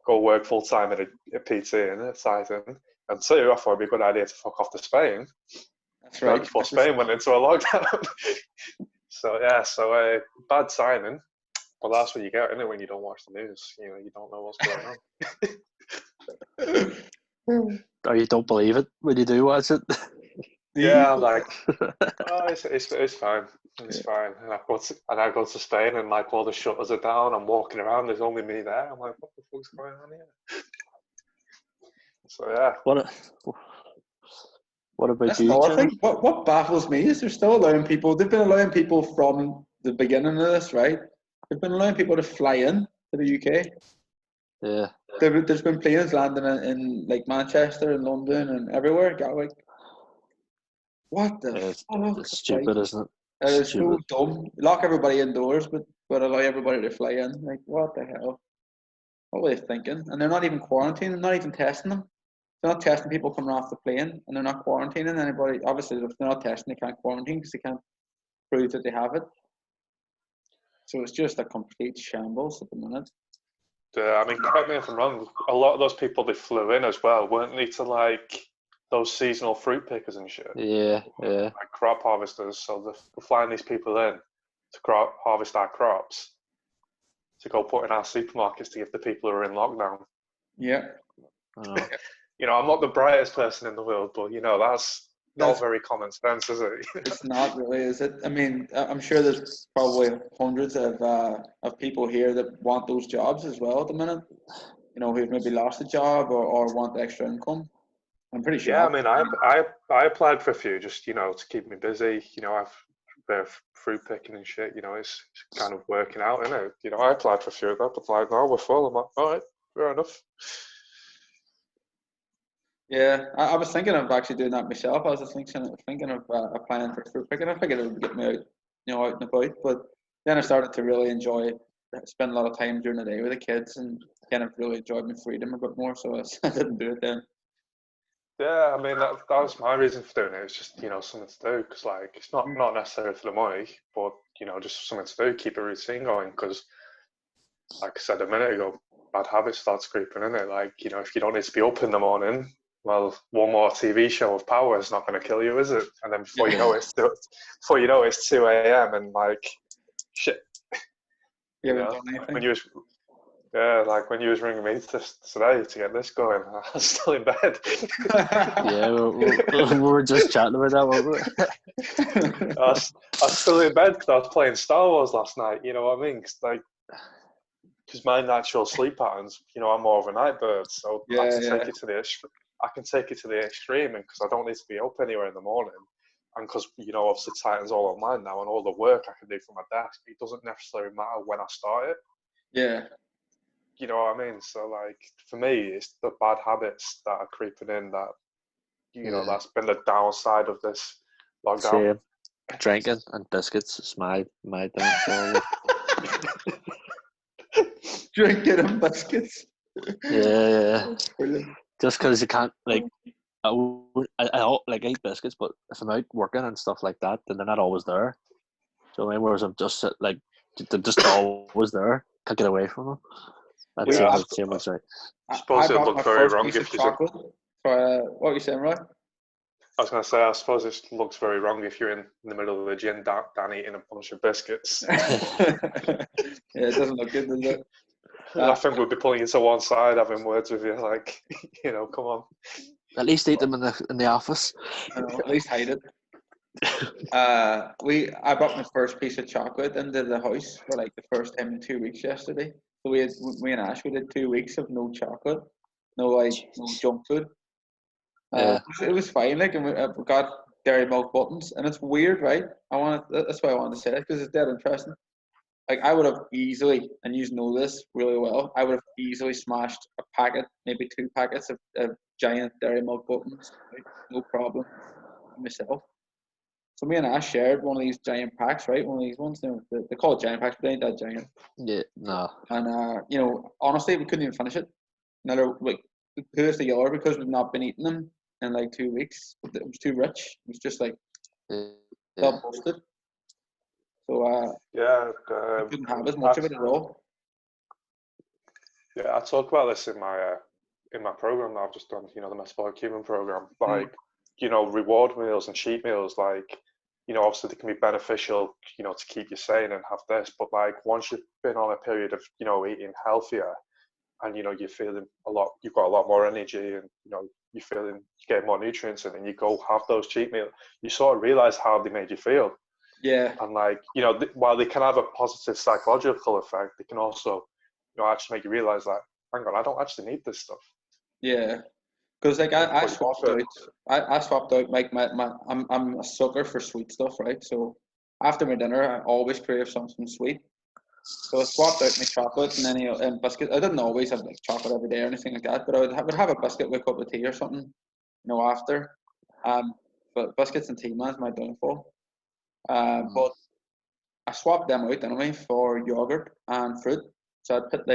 S3: go work full time at a PT in a sizing, and two, I thought it'd be a good idea to fuck off to Spain.
S1: That's right.
S3: Before Spain went into a lockdown. So bad timing, but that's what you get, isn't it, when you don't watch the news? You don't know what's going on.
S2: Or you don't believe it when you do watch it.
S3: Yeah, I'm like, oh, it's fine. It's fine. And I go to Spain and like all the shutters are down. I'm walking around. There's only me there. I'm like, what the fuck's going on here? So yeah.
S2: What about
S1: That's
S2: you,
S1: another
S2: Jim?
S1: thing. What baffles me is they're still allowing people. They've been allowing people from the beginning of this, right? They've been allowing people to fly in to the UK.
S2: Yeah.
S1: There's been planes landing in like Manchester and London and everywhere. Gatwick. What the fuck?
S2: It's stupid, isn't it?
S1: It is so dumb. Lock everybody indoors, but allow everybody to fly in. Like, what the hell? What were they thinking? And they're not even quarantining, not even testing them. They're not testing people coming off the plane, and they're not quarantining anybody. Obviously, if they're not testing, they can't quarantine because they can't prove that they have it. So it's just a complete shambles at the minute.
S3: I mean, correct me if I'm wrong. A lot of those people they flew in as well, weren't they, to like those seasonal fruit pickers and shit?
S2: Yeah.
S3: Like crop harvesters. So they're flying these people in to harvest our crops to go put in our supermarkets to give the people who are in lockdown.
S1: Yeah.
S3: You know, I'm not the brightest person in the world, but you know, that's not very common sense, is it?
S1: It's not really, is it? I mean, I'm sure there's probably hundreds of people here that want those jobs as well at the minute. You know, who've maybe lost a job or want extra income. I'm pretty sure.
S3: Yeah, I mean, I applied for a few just, you know, to keep me busy. You know, I've been fruit picking and shit. You know, it's kind of working out, isn't it? You know, I applied for a few of them, but like, no, we're full. I'm like, all right, fair enough.
S1: Yeah, I was thinking of actually doing that myself. I was just thinking of applying for fruit picking. I figured it would get me out, you know, out and about. But then I started to really enjoy spend a lot of time during the day with the kids and kind of really enjoyed my freedom a bit more. So I didn't do it then.
S3: Yeah, I mean, that was my reason for doing it. It's just, you know, something to do because, like, it's not necessarily for the money, but, you know, just something to do, keep a routine going. Because, like I said a minute ago, bad habits starts creeping in it. Like, you know, if you don't need to be up in the morning, well, one more TV show of Power is not going to kill you, is it? And then before you know it, it's 2 a.m. and like, shit.
S1: You
S3: know,
S1: done anything?
S3: like when you was ringing me today to get this going, I was still in bed.
S2: Yeah, we were just chatting about that, weren't we?
S3: I was still in bed because I was playing Star Wars last night. You know what I mean? Because my natural sleep patterns, you know, I'm more of a night bird, so I can take it to the extreme, and because I don't need to be up anywhere in the morning, and because, you know, obviously Titan's all online now, and all the work I can do from my desk, it doesn't necessarily matter when I start it.
S1: Yeah.
S3: You know what I mean? So, like, for me, it's the bad habits that are creeping in that, you know, that's been the downside of this lockdown.
S2: Same. Drinking and biscuits is my downfall.
S1: Drinking and biscuits.
S2: Yeah.
S1: Brilliant.
S2: Just because you can't, like, I eat biscuits, but if I'm out working and stuff like that, then they're not always there. So I mean, whereas I'm just like, they're just always there. Can't get away from them. That's same as right.
S3: I suppose it looked very wrong if you.
S1: What were you saying, Roy?
S3: I was going to say, I suppose it looks very wrong if you're in the middle of the gym, Dan eating a bunch of biscuits.
S1: Yeah, it doesn't look good, does it?
S3: I think we'd be pulling you to one side, having words with you, like, you know, come on.
S2: At least eat them in the office.
S1: I know, at least hide it. I brought my first piece of chocolate into the house for like the first time in 2 weeks yesterday. So me and Ash, we did 2 weeks of no chocolate, no junk food. It was fine, like, and we got dairy milk buttons, and it's weird, right? That's why I wanted to say it, because it's dead interesting. Like, I would have easily, and you know this really well, I would have easily smashed a packet, maybe 2 packets of giant dairy milk buttons, right? No problem, myself. So me and Ash shared one of these giant packs, right? One of these ones, they call it giant packs, but they ain't that giant.
S2: Yeah, no.
S1: And you know, honestly, we couldn't even finish it. Another, like, we put us together because we've not been eating them in like 2 weeks. It was too rich. It was just like felt busted. So we couldn't have as much of it at all.
S3: Yeah, I talk about this in my program that I've just done. You know, the metabolic human program. Like, you know, reward meals and cheat meals. Like, you know, obviously they can be beneficial, you know, to keep you sane and have this. But like, once you've been on a period of, you know, eating healthier, and you're feeling you've got a lot more energy, and you're feeling you get more nutrients in, and you go have those cheat meals, you sort of realize how they made you feel.
S1: Yeah.
S3: And while they can have a positive psychological effect, they can also actually make you realize that, hang on, I don't actually need this stuff.
S1: Yeah. Because I swapped out. I swapped out I'm a sucker for sweet stuff, right? So after my dinner, I always crave something sweet. So I swapped out my chocolate and biscuit. I didn't always have chocolate every day or anything like that, but I would have a biscuit with a cup of tea or something, after. But biscuits and tea, man's my downfall. But I swapped them out anyway for yogurt and fruit. So I'd put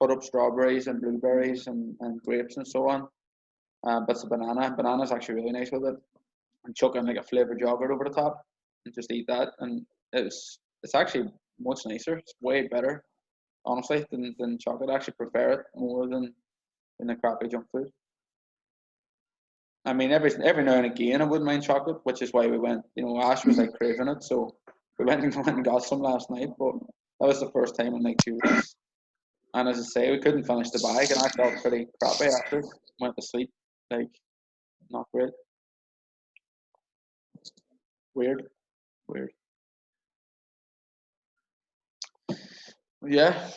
S1: cut up strawberries and blueberries and grapes and so on. Bits of banana. Banana's actually really nice with it. And chuck in a flavoured yogurt over the top and just eat that. And it's actually much nicer. It's way better, honestly, than chocolate. I actually prefer it more than the crappy junk food. I mean, every now and again I wouldn't mind chocolate, which is why we went. Ash was craving it, so we went and got some last night. But that was the first time in 2 weeks. And as I say, we couldn't finish the bag, and I felt pretty crappy after. Went to sleep, not great. Weird. Yeah.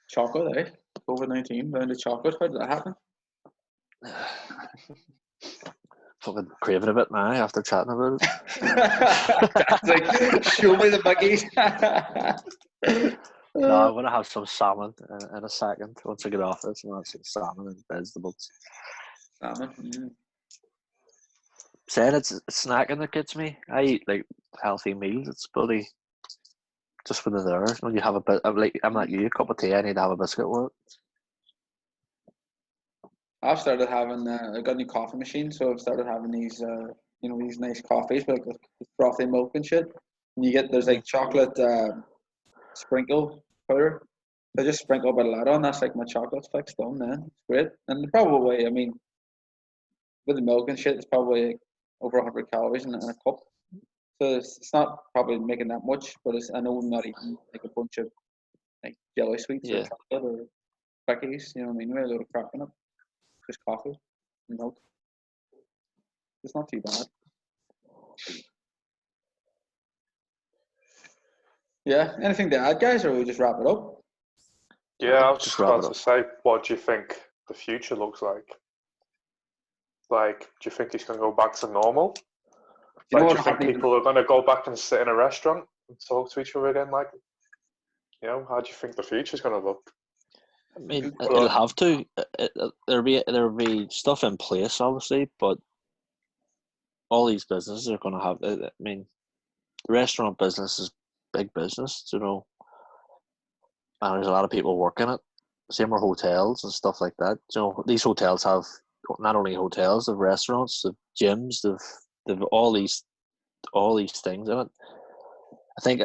S1: Chocolate, eh? COVID-19, down to chocolate. How did that happen?
S2: Fucking craving a bit now after chatting about it.
S1: That's show me the buggies.
S2: No, I'm gonna have some salmon in a second. Once I get off this, I'm gonna have some salmon and vegetables.
S1: Salmon. Mm.
S2: Saying it's snacking that gets me. I eat healthy meals. It's bloody just when they're there. When you have a bit, I'm like you, a cup of tea. I need to have a biscuit with it.
S1: I've started having. I got a new coffee machine, so I've started having these. These nice coffees with frothy milk and shit. And there's chocolate sprinkle powder. I just sprinkle a bit of that on. That's my chocolate fix done, man. It's great. And the proper way, I mean, with the milk and shit, it's probably over 100 calories in a cup. So it's not probably making that much, but I know I'm not eating a bunch of jelly sweets or chocolate or cookies. You know what I mean? With a load of crap in it. Just coffee and milk. It's not too bad. Yeah. Anything to add, guys, or we just wrap it up?
S3: Yeah, I was just about to say, what do you think the future looks like? Do you think it's going to go back to normal? Do you think people are going to go back and sit in a restaurant and talk to each other again? How do you think the future's going to look?
S2: I mean, it'll have to. There'll be stuff in place, obviously, but all these businesses are going to have. I mean, the restaurant business is big business, and there's a lot of people working it. Same with hotels and stuff like that. These hotels have not only hotels, they've restaurants, they've gyms, they've all these things in it. I think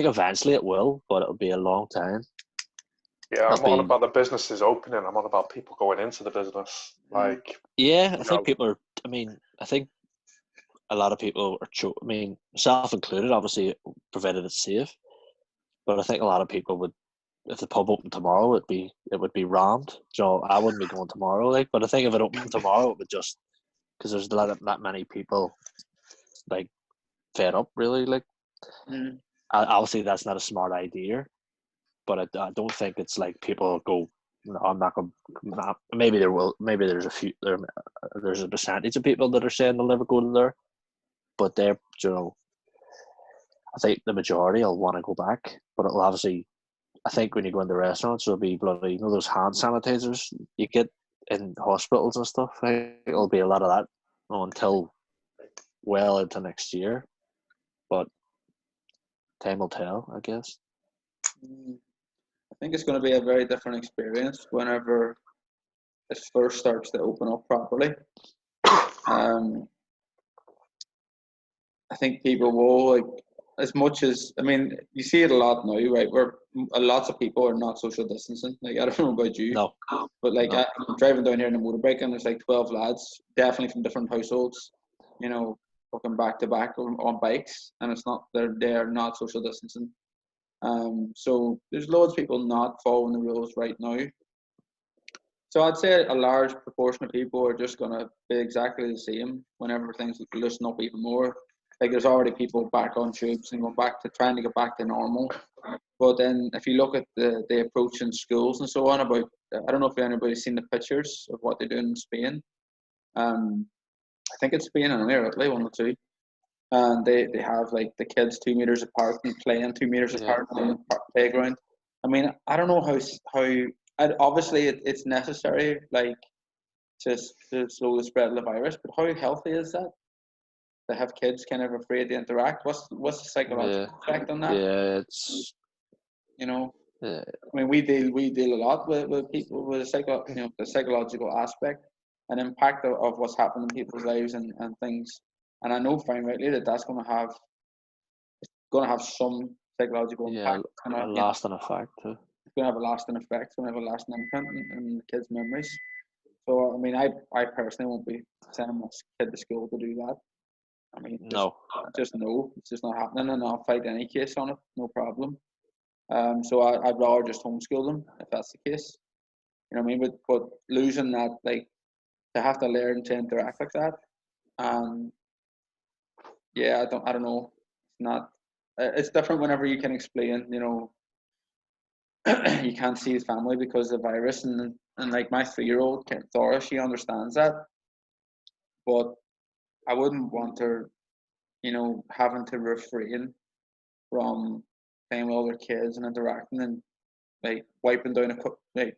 S2: eventually it will, but it'll be a long time.
S3: Yeah, I'm on about the businesses opening. I'm on about people going into the business.
S2: I think people are. I mean, I think a lot of people are. I mean, myself included, obviously, provided it's safe. But I think a lot of people would, if the pub opened tomorrow, it would be rammed. I wouldn't be going tomorrow. But I think if it opened tomorrow, it would just because there's that many people, fed up. Really, obviously that's not a smart idea. But I don't think it's people go. No, I'm not going. Maybe there will. Maybe there's a few. There's a percentage of people that are saying they'll never go to there, but they're. I think the majority will want to go back, but it'll obviously. I think when you go into restaurants, there'll be bloody. Those hand sanitizers you get in hospitals and stuff. I think it'll be a lot of that until well into next year, but time will tell, I guess.
S1: I think it's going to be a very different experience whenever it first starts to open up properly. I think people will as much as you see it a lot now, right? Where lots of people are not social distancing. I don't know about you,
S2: no,
S1: but I'm driving down here in a motorbike and there's 12 lads, definitely from different households, walking back to back on bikes, and it's not they're not social distancing. So there's loads of people not following the rules right now, So I'd say a large proportion of people are just going to be exactly the same whenever things loosen up even more. Like there's already people back on tubes and going back to trying to get back to normal. But then if you look at the approach in schools and so on about, I don't know if anybody's seen the pictures of what they do in Spain. I think it's Spain and Italy, one or two. And they have like the kids 2 meters apart and playing 2 meters apart on the playground. I mean, I don't know how obviously it's necessary, like, just to slow the spread of the virus, but how healthy is that? To have kids kind of afraid to interact? What's the psychological effect on that?
S2: Yeah, it's
S1: You know,
S2: yeah.
S1: I mean, we deal a lot with people with the psychological aspect and impact of what's happening in people's lives and things. And I know fine rightly that's going to have some psychological impact.
S2: A lasting effect too.
S1: It's going to have a lasting effect. It's going to have a lasting imprint in the kids' memories. So I mean, I personally won't be sending my kid to school to do that. I mean, just no, it's just not happening, and I'll fight any case on it, no problem. So I'd rather just homeschool them if that's the case. You know what I mean? But losing that, like, to have to learn to interact like that, yeah, I don't know. It's not. It's different whenever you can explain. You know, you can't see his family because of the virus, and like my 3-year-old Thora, she understands that, but I wouldn't want her, you know, having to refrain from playing with other kids and interacting and like wiping down like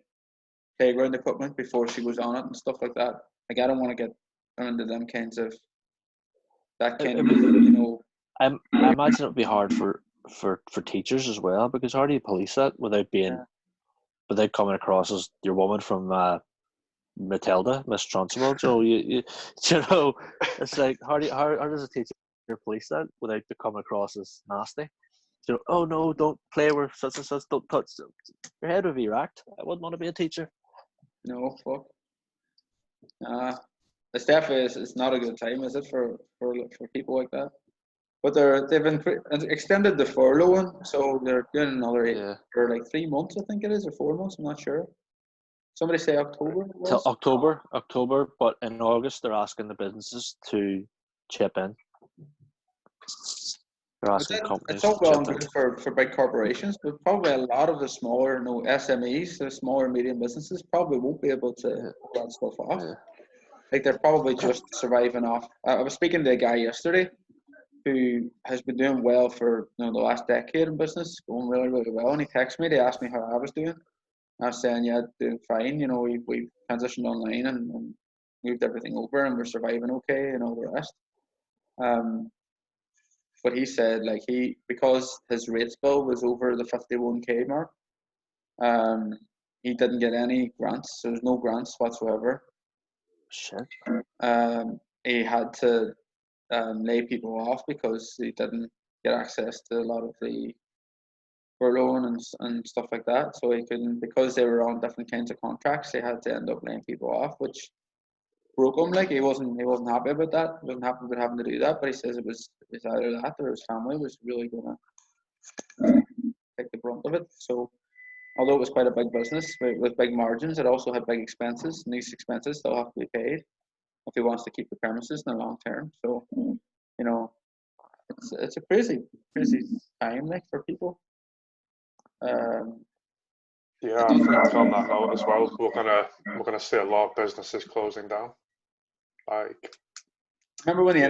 S1: playground equipment before she goes on it and stuff like that. Like I don't want to get into them kinds of you know.
S2: I imagine it would be hard for teachers as well, because how do you police that without coming across as your woman from Matilda, Miss Trunchbull? So you know, it's like how does a teacher police that without coming across as nasty? So, oh no, don't play with such and such, don't touch them. Your head would be racked. I wouldn't want to be a teacher.
S1: No, fuck. It's definitely it's not a good time, is it, for people like that? But they've extended the furlough one, so they're doing another for like 3 months, I think it is, or 4 months. I'm not sure. Somebody say October.
S2: Till October, but in August they're asking the businesses to chip in. They're asking companies.
S1: It's all well and good for big corporations, but probably a lot of the smaller, SMEs, the smaller medium businesses, probably won't be able to pull that stuff off. Yeah. Like they're probably just surviving off. I was speaking to a guy yesterday who has been doing well for the last decade in business, going really, really well. And he texted me to ask me how I was doing. I was saying, yeah, doing fine. You know, we've transitioned online and moved everything over, and we're surviving okay, and all the rest. But he said, like, because his rates bill was over the 51k mark, he didn't get any grants. There was no grants whatsoever.
S2: Shit.
S1: He had to lay people off because he didn't get access to a lot of the furloughing and stuff like that. So he couldn't, because they were on different kinds of contracts, they had to end up laying people off, which broke him. Like he wasn't happy about that. He wasn't happy about having to do that. But he says it was either that or his family was really gonna take the brunt of it. So although it was quite a big business with big margins, it also had big expenses, and these expenses still have to be paid if he wants to keep the premises in the long term. So, you know, it's a crazy time, like, for people.
S3: Yeah, I think on that note as well, we're gonna see a lot of businesses closing down. Like,
S1: remember when the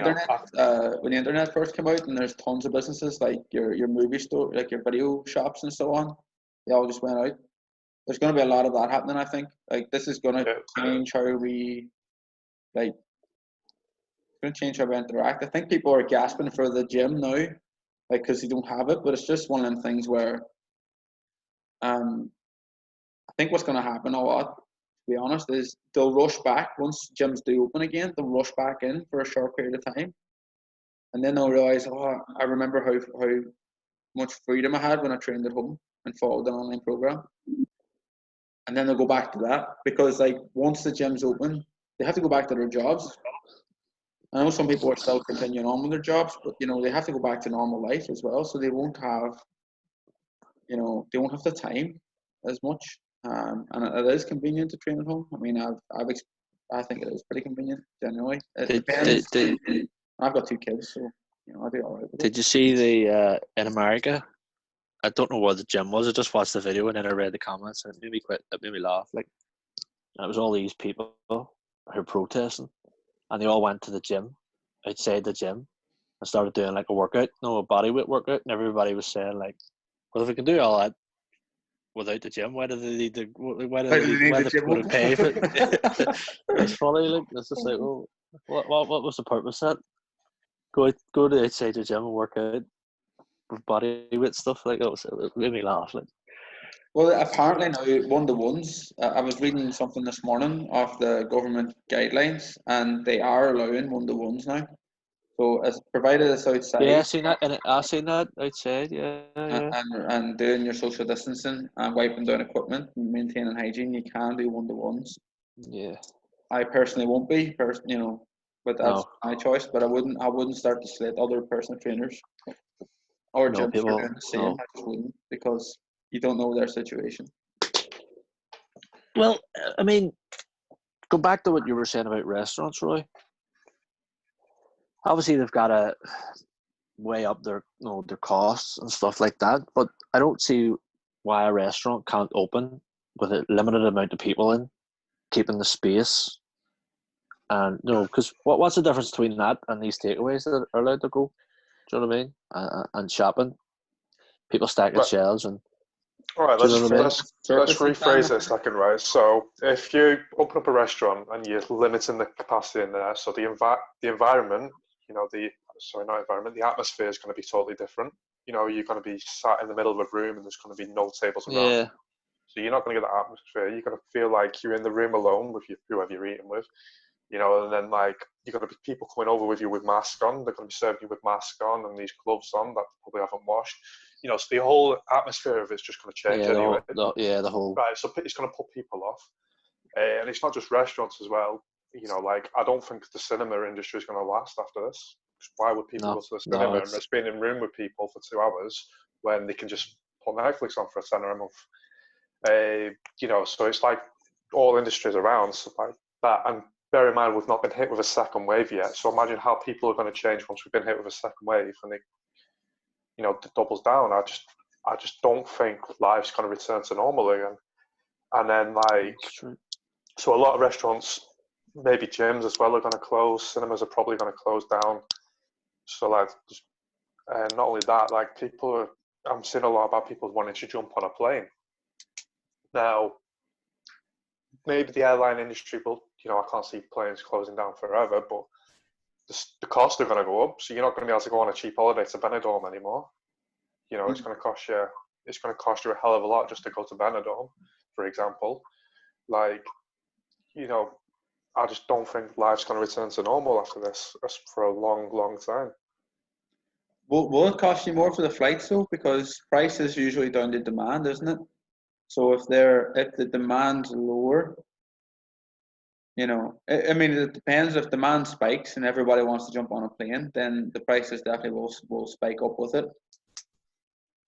S1: internet first came out, and there's tons of businesses like your movie store, like your video shops and so on, they all just went out. There's going to be a lot of that happening, I think. Like this is going to change how we interact. I think people are gasping for the gym now, like, because they don't have it. But it's just one of them things where, I think what's going to happen a lot, to be honest, is they'll rush back once gyms do open again. They'll rush back in for a short period of time, and then they'll realize, oh, I remember how much freedom I had when I trained at home and followed an online program. And then they'll go back to that, because like once the gym's open, they have to go back to their jobs. I know some people are still continuing on with their jobs, but they have to go back to normal life as well. So they won't have, they won't have the time as much. and it is convenient to train at home. I mean, I think it is pretty convenient generally. It depends. I've got 2 kids, so I do all right with it.
S2: Did you see the in America? I don't know what the gym was. I just watched the video and then I read the comments and it made me laugh. Like, and it was all these people who were protesting, and they all went to the gym, outside the gym, and started doing like a workout, a bodyweight workout, and everybody was saying like, well, if we can do all that without the gym, why do they need to? Why do they go to pay for it? It's funny. Like, it's just like, oh, what was the purpose of that? Go to outside the gym and work out with bodyweight stuff like that. So it made me laugh. Like,
S1: well, apparently now 1-to-1s. I was reading something this morning of the government guidelines, and they are allowing 1-to-1s now. So as provided it's outside.
S2: Yeah, I seen that, and I seen that outside. Yeah.
S1: And doing your social distancing and wiping down equipment and maintaining hygiene, you can do 1-to-1s.
S2: Yeah.
S1: I personally won't be, but that's my choice. But I wouldn't start to slate other personal trainers or gyms for doing the same. I just wouldn't, because you don't know their situation.
S2: Well, I mean, go back to what you were saying about restaurants, Roy. Obviously, they've got to weigh up their their costs and stuff like that. But I don't see why a restaurant can't open with a limited amount of people in, keeping the space. And because what's the difference between that and these takeaways that are allowed to go? Do you know what I mean? And shopping, people stacking shelves and.
S3: All right, let's rephrase it a second, right? So if you open up a restaurant and you're limiting the capacity in there, so the environment, the atmosphere is going to be totally different. You're going to be sat in the middle of a room and there's going to be no tables around.
S2: Yeah.
S3: So you're not going to get that atmosphere. You're going to feel like you're in the room alone with whoever you're eating with. And then like you're going to be people coming over with you with masks on. They're going to be serving you with masks on and these gloves on that probably haven't washed. So the whole atmosphere of it's just going to change anyway.
S2: The whole.
S3: Right, so it's going to put people off, and it's not just restaurants as well. Like I don't think the cinema industry is going to last after this. Why would people go to the cinema and risk being in a room with people for 2 hours when they can just put Netflix on for a tenner a month? So it's like all industries around so like that. And bear in mind, we've not been hit with a second wave yet. So imagine how people are going to change once we've been hit with a second wave and it doubles down. I just don't think life's going to return to normal again. And then so a lot of restaurants, maybe gyms as well, are going to close. Cinemas are probably going to close down. So not only that, like I'm seeing a lot about people wanting to jump on a plane. Now, maybe the airline industry will, I can't see planes closing down forever, but the costs are going to go up. So you're not going to be able to go on a cheap holiday to Benidorm anymore. It's going to cost you. It's going to cost you a hell of a lot just to go to Benidorm, for example. Like, I just don't think life's going to return to normal after this. That's for a long, long time.
S1: Will it cost you more for the flights though? Because price is usually down to demand, isn't it? So if the demand's lower, I mean, it depends. If demand spikes and everybody wants to jump on a plane, then the prices definitely will spike up with it.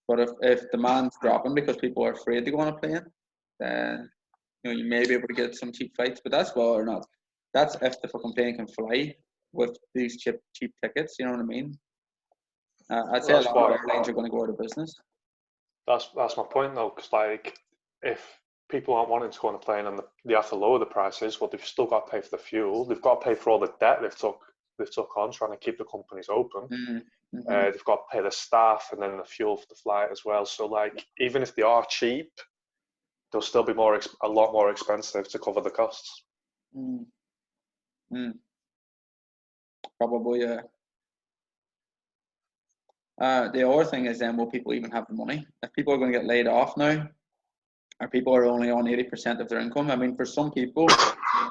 S1: But if demand's dropping because people are afraid to go on a plane, then you may be able to get some cheap flights. But that's whether or not. That's if the fucking plane can fly with these cheap tickets. You know what I mean? I'd say a lot of airlines are going to go out of business.
S3: That's my point though, because like if people aren't wanting to go on a plane and they have to lower the prices, well, they've still got to pay for the fuel. They've got to pay for all the debt they've took on trying to keep the companies open.
S1: Mm-hmm.
S3: They've got to pay the staff and then the fuel for the flight as well. So like even if they are cheap, they'll still be a lot more expensive to cover the costs.
S1: Probably, yeah. The other thing is then, will people even have the money? If people are going to get laid off now, or people are only on 80% of their income, I mean, for some people,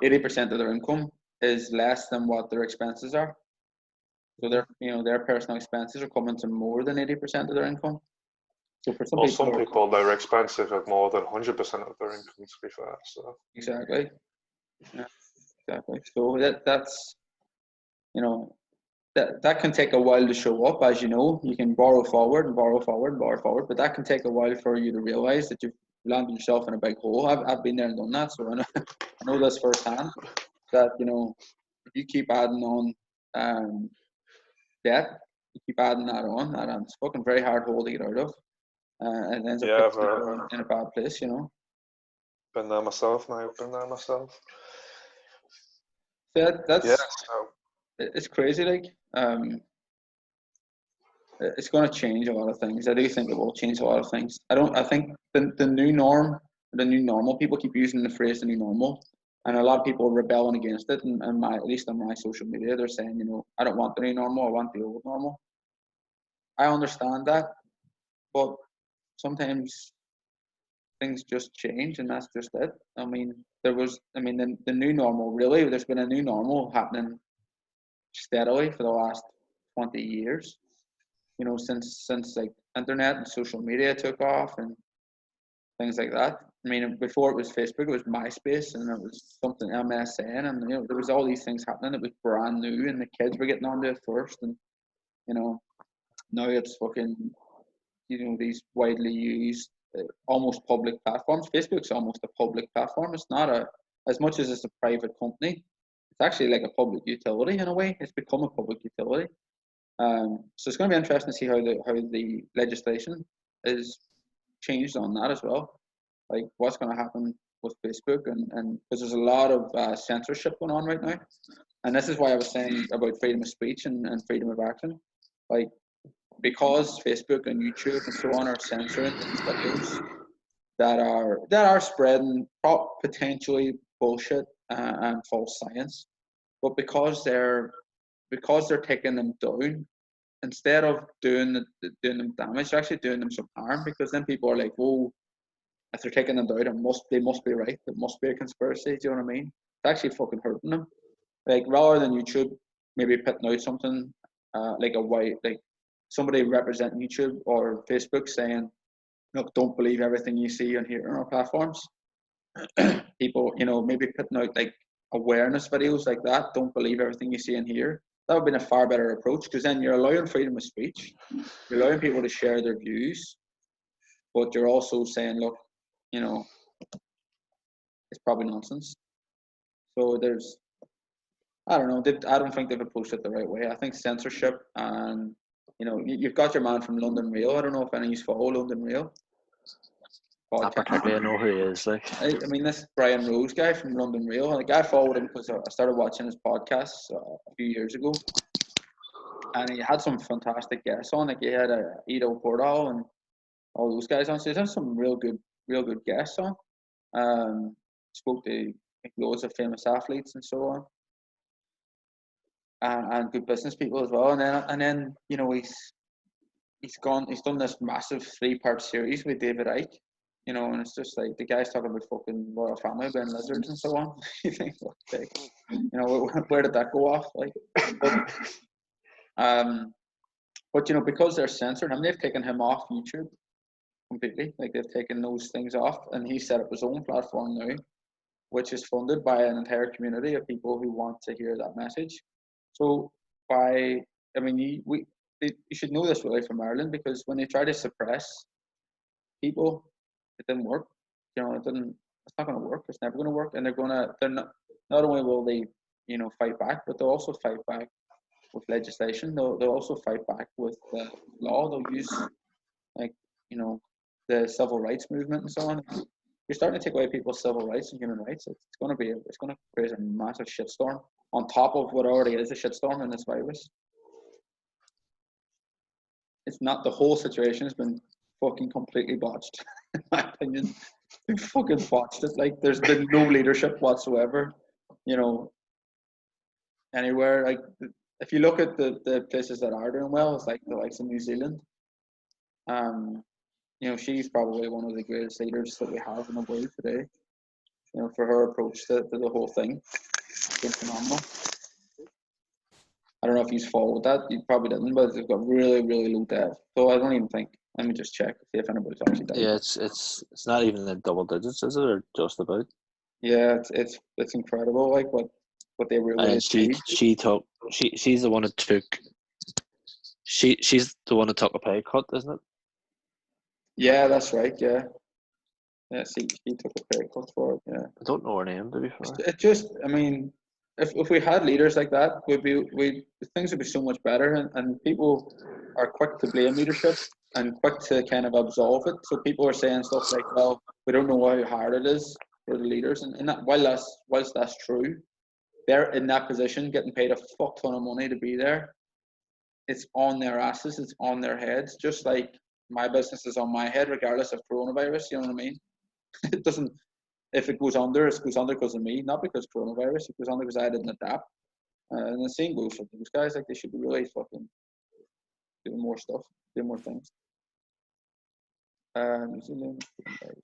S1: 80% of their income is less than what their expenses are. So their personal expenses are coming to more than 80% of their income. So for some
S3: people, their expenses are more than 100% of their income, to be fair. So
S1: exactly. Yeah, exactly. So that's that can take a while to show up. As you know, you can borrow forward, but that can take a while for you to realize that landed yourself in a big hole. I've been there and done that, so I know this firsthand. That if you keep adding on debt, you keep adding that on, and it's fucking very hard hole to get out of, and it ends up putting you in a bad place.
S3: Been there myself, mate. Been there myself.
S1: That's
S3: So
S1: it's crazy. Like, it's going to change a lot of things. I do think it will change a lot of things. I think the new norm, the new normal. People keep using the phrase "the new normal," and a lot of people are rebelling against it. And at least on my social media, they're saying, I don't want the new normal. I want the old normal. I understand that, but sometimes things just change, and that's just it. I mean, the new normal. Really, there's been a new normal happening steadily for the last 20 years. Since like internet and social media took off and things like that. I mean, before it was Facebook, it was MySpace, and it was something MSN, and there was all these things happening. It was brand new, and the kids were getting onto it first, and now it's fucking these widely used, almost public platforms. Facebook's almost a public platform. It's not as much as it's a private company. It's actually like a public utility in a way. It's become a public utility. So it's going to be interesting to see how the legislation is changed on that as well. Like what's going to happen with Facebook, and because there's a lot of censorship going on right now, and this is why I was saying about freedom of speech and freedom of action. Like because Facebook and YouTube and so on are censoring videos that are spreading potentially bullshit and false science, but because they're taking them down, instead of doing them damage, they're actually doing them some harm, because then people are like, whoa, if they're taking them down, they must be right. It must be a conspiracy. Do you know what I mean? It's actually fucking hurting them. Like rather than YouTube maybe putting out something like somebody representing YouTube or Facebook saying, look, don't believe everything you see and hear on our platforms. People, maybe putting out like awareness videos like that. Don't believe everything you see and hear. That would have been a far better approach, because then you're allowing freedom of speech. You're allowing people to share their views, but you're also saying, look, it's probably nonsense. So I don't know. I don't think they've approached it the right way. I think censorship, and you've got your man from London Real. I don't know if any of you follow London Real.
S2: Not particularly. I know who he is. Like,
S1: I mean, this Brian Rose guy from London Real. Like, I followed him because I started watching his podcasts a few years ago, and he had some fantastic guests on. Like, he had Edo Portal and all those guys on. So he had some real good guests on. Spoke to loads of famous athletes and so on, and good business people as well. And then he's done this massive 3-part series with David Icke. And it's just like the guy's talking about fucking royal family being lizards and so on. You think, where did that go off? Like, but because they're censored him, they've taken him off YouTube completely. Like they've taken those things off, and he set up his own platform now, which is funded by an entire community of people who want to hear that message. So you should know this really from Ireland, because when they try to suppress people, it didn't work. It's not going to work. It's never going to work. And not only will they, fight back, but they'll also fight back with legislation. They'll also fight back with law. They'll use the civil rights movement and so on. You're starting to take away people's civil rights and human rights. It's going to create a massive shitstorm on top of what already is a shitstorm in this virus. It's not, the whole situation has been fucking completely botched, in my opinion. They fucking botched it. Like, there's been no leadership whatsoever, anywhere. Like, if you look at the places that are doing well, it's like the likes of New Zealand. She's probably one of the greatest leaders that we have in the world today. For her approach to the whole thing, it's been phenomenal. I don't know if you've followed that. You probably didn't, but they've got really, really low debt. So I don't even think. Let me just check, see if anybody's actually died.
S2: Yeah, it's not even in double digits, is it, or just about?
S1: Yeah, it's incredible. Like what they were able to achieve.
S2: She's the one that took. She's the one that took a pay cut, isn't it?
S1: Yeah, that's right. Yeah. Yeah, see, he took a pay cut for it. Yeah.
S2: I don't know her name, to be fair.
S1: It just, I mean, if we had leaders like that, things would be so much better, and people are quick to blame leadership and quick to kind of absolve it. So people are saying stuff like, "Well, we don't know how hard it is for the leaders," and that, whilst that's true, they're in that position, getting paid a fuck ton of money to be there. It's on their asses, it's on their heads, just like my business is on my head, regardless of coronavirus. You know what I mean? It doesn't. If it goes under, it goes under because of me, not because coronavirus. It goes under because I didn't adapt. And the same goes for those guys. Like, they should be really fucking doing more stuff, doing more things. New Zealand coronavirus.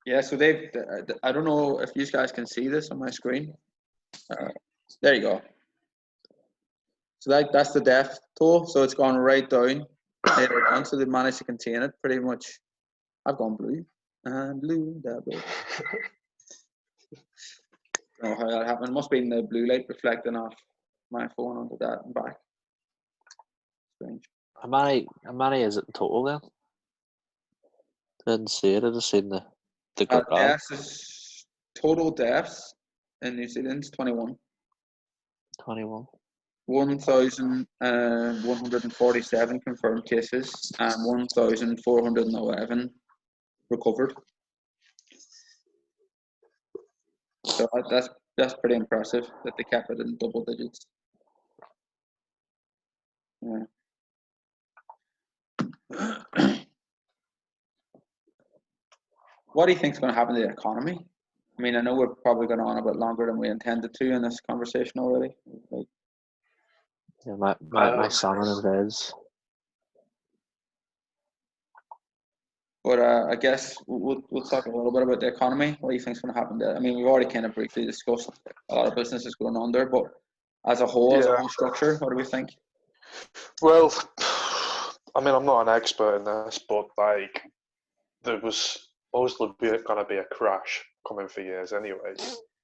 S1: Yeah, so they've. I don't know if you guys can see this on my screen. There you go. So that's the death toll. So it's gone right down. So they managed to contain it pretty much. I've gone blue. And blue, that blue. I don't know how that happened. It must be in the blue light reflecting off my phone onto that and back. Strange.
S2: How many is it in total then? Didn't see it. I just seen the graph.
S1: Deaths is total deaths in New Zealand 21.
S2: 21.
S1: 1,147 confirmed cases and 1,411 recovered. So that's pretty impressive that they kept it in double digits. Yeah. What do you think is going to happen to the economy? I mean, I know we're probably going on a bit longer than we intended to in this conversation already. Like,
S2: yeah, my salmon and veg.
S1: But I guess we'll talk a little bit about the economy. What do you think is going to happen there? I mean, we've already kind of briefly discussed a lot of businesses going under, but as a whole, as a whole structure, what do we think?
S3: Well, I mean, I'm not an expert in this, but like, there was mostly going to be a crash coming for years anyway,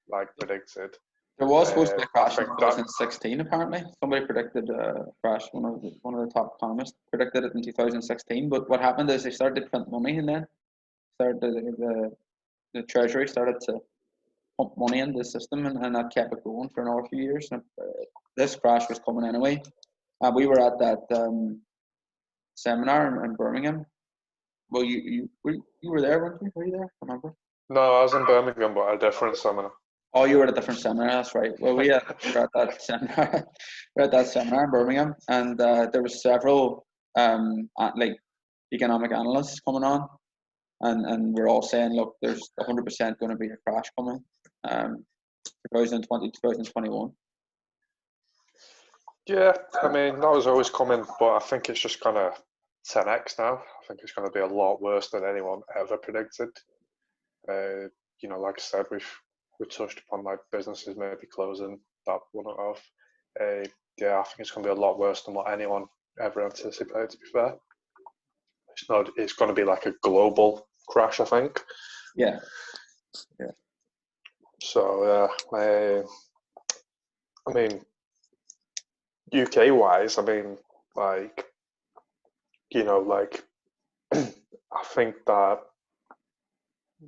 S3: like predicted.
S1: There was supposed to be a crash in 2016, apparently. Somebody predicted a crash. One of the top economists predicted it in 2016. But what happened is they started to print money, and then the Treasury started to pump money into the system, and that kept it going for another few years. And this crash was coming anyway. We were at that seminar in Birmingham. Well, you were there, weren't you? Were you there? Remember?
S3: No, I was in Birmingham, but at a different seminar.
S1: Oh, you were at a different seminar. That's right. Well, we were at that seminar. We're at that seminar in Birmingham, and there was several like economic analysts coming on, and we're all saying, look, there's 100% going to be a crash coming, 2020, 2021.
S3: Yeah, I mean, that was always coming, but I think it's just kind of 10x now. I think it's going to be a lot worse than anyone ever predicted. You know, like I said, we touched upon like businesses maybe closing that wouldn't have. Yeah, I think it's going to be a lot worse than what anyone ever anticipated. To be fair, it's going to be like a global crash, I think.
S1: Yeah.
S3: So I mean, UK wise, I mean, like, you know, like, I think that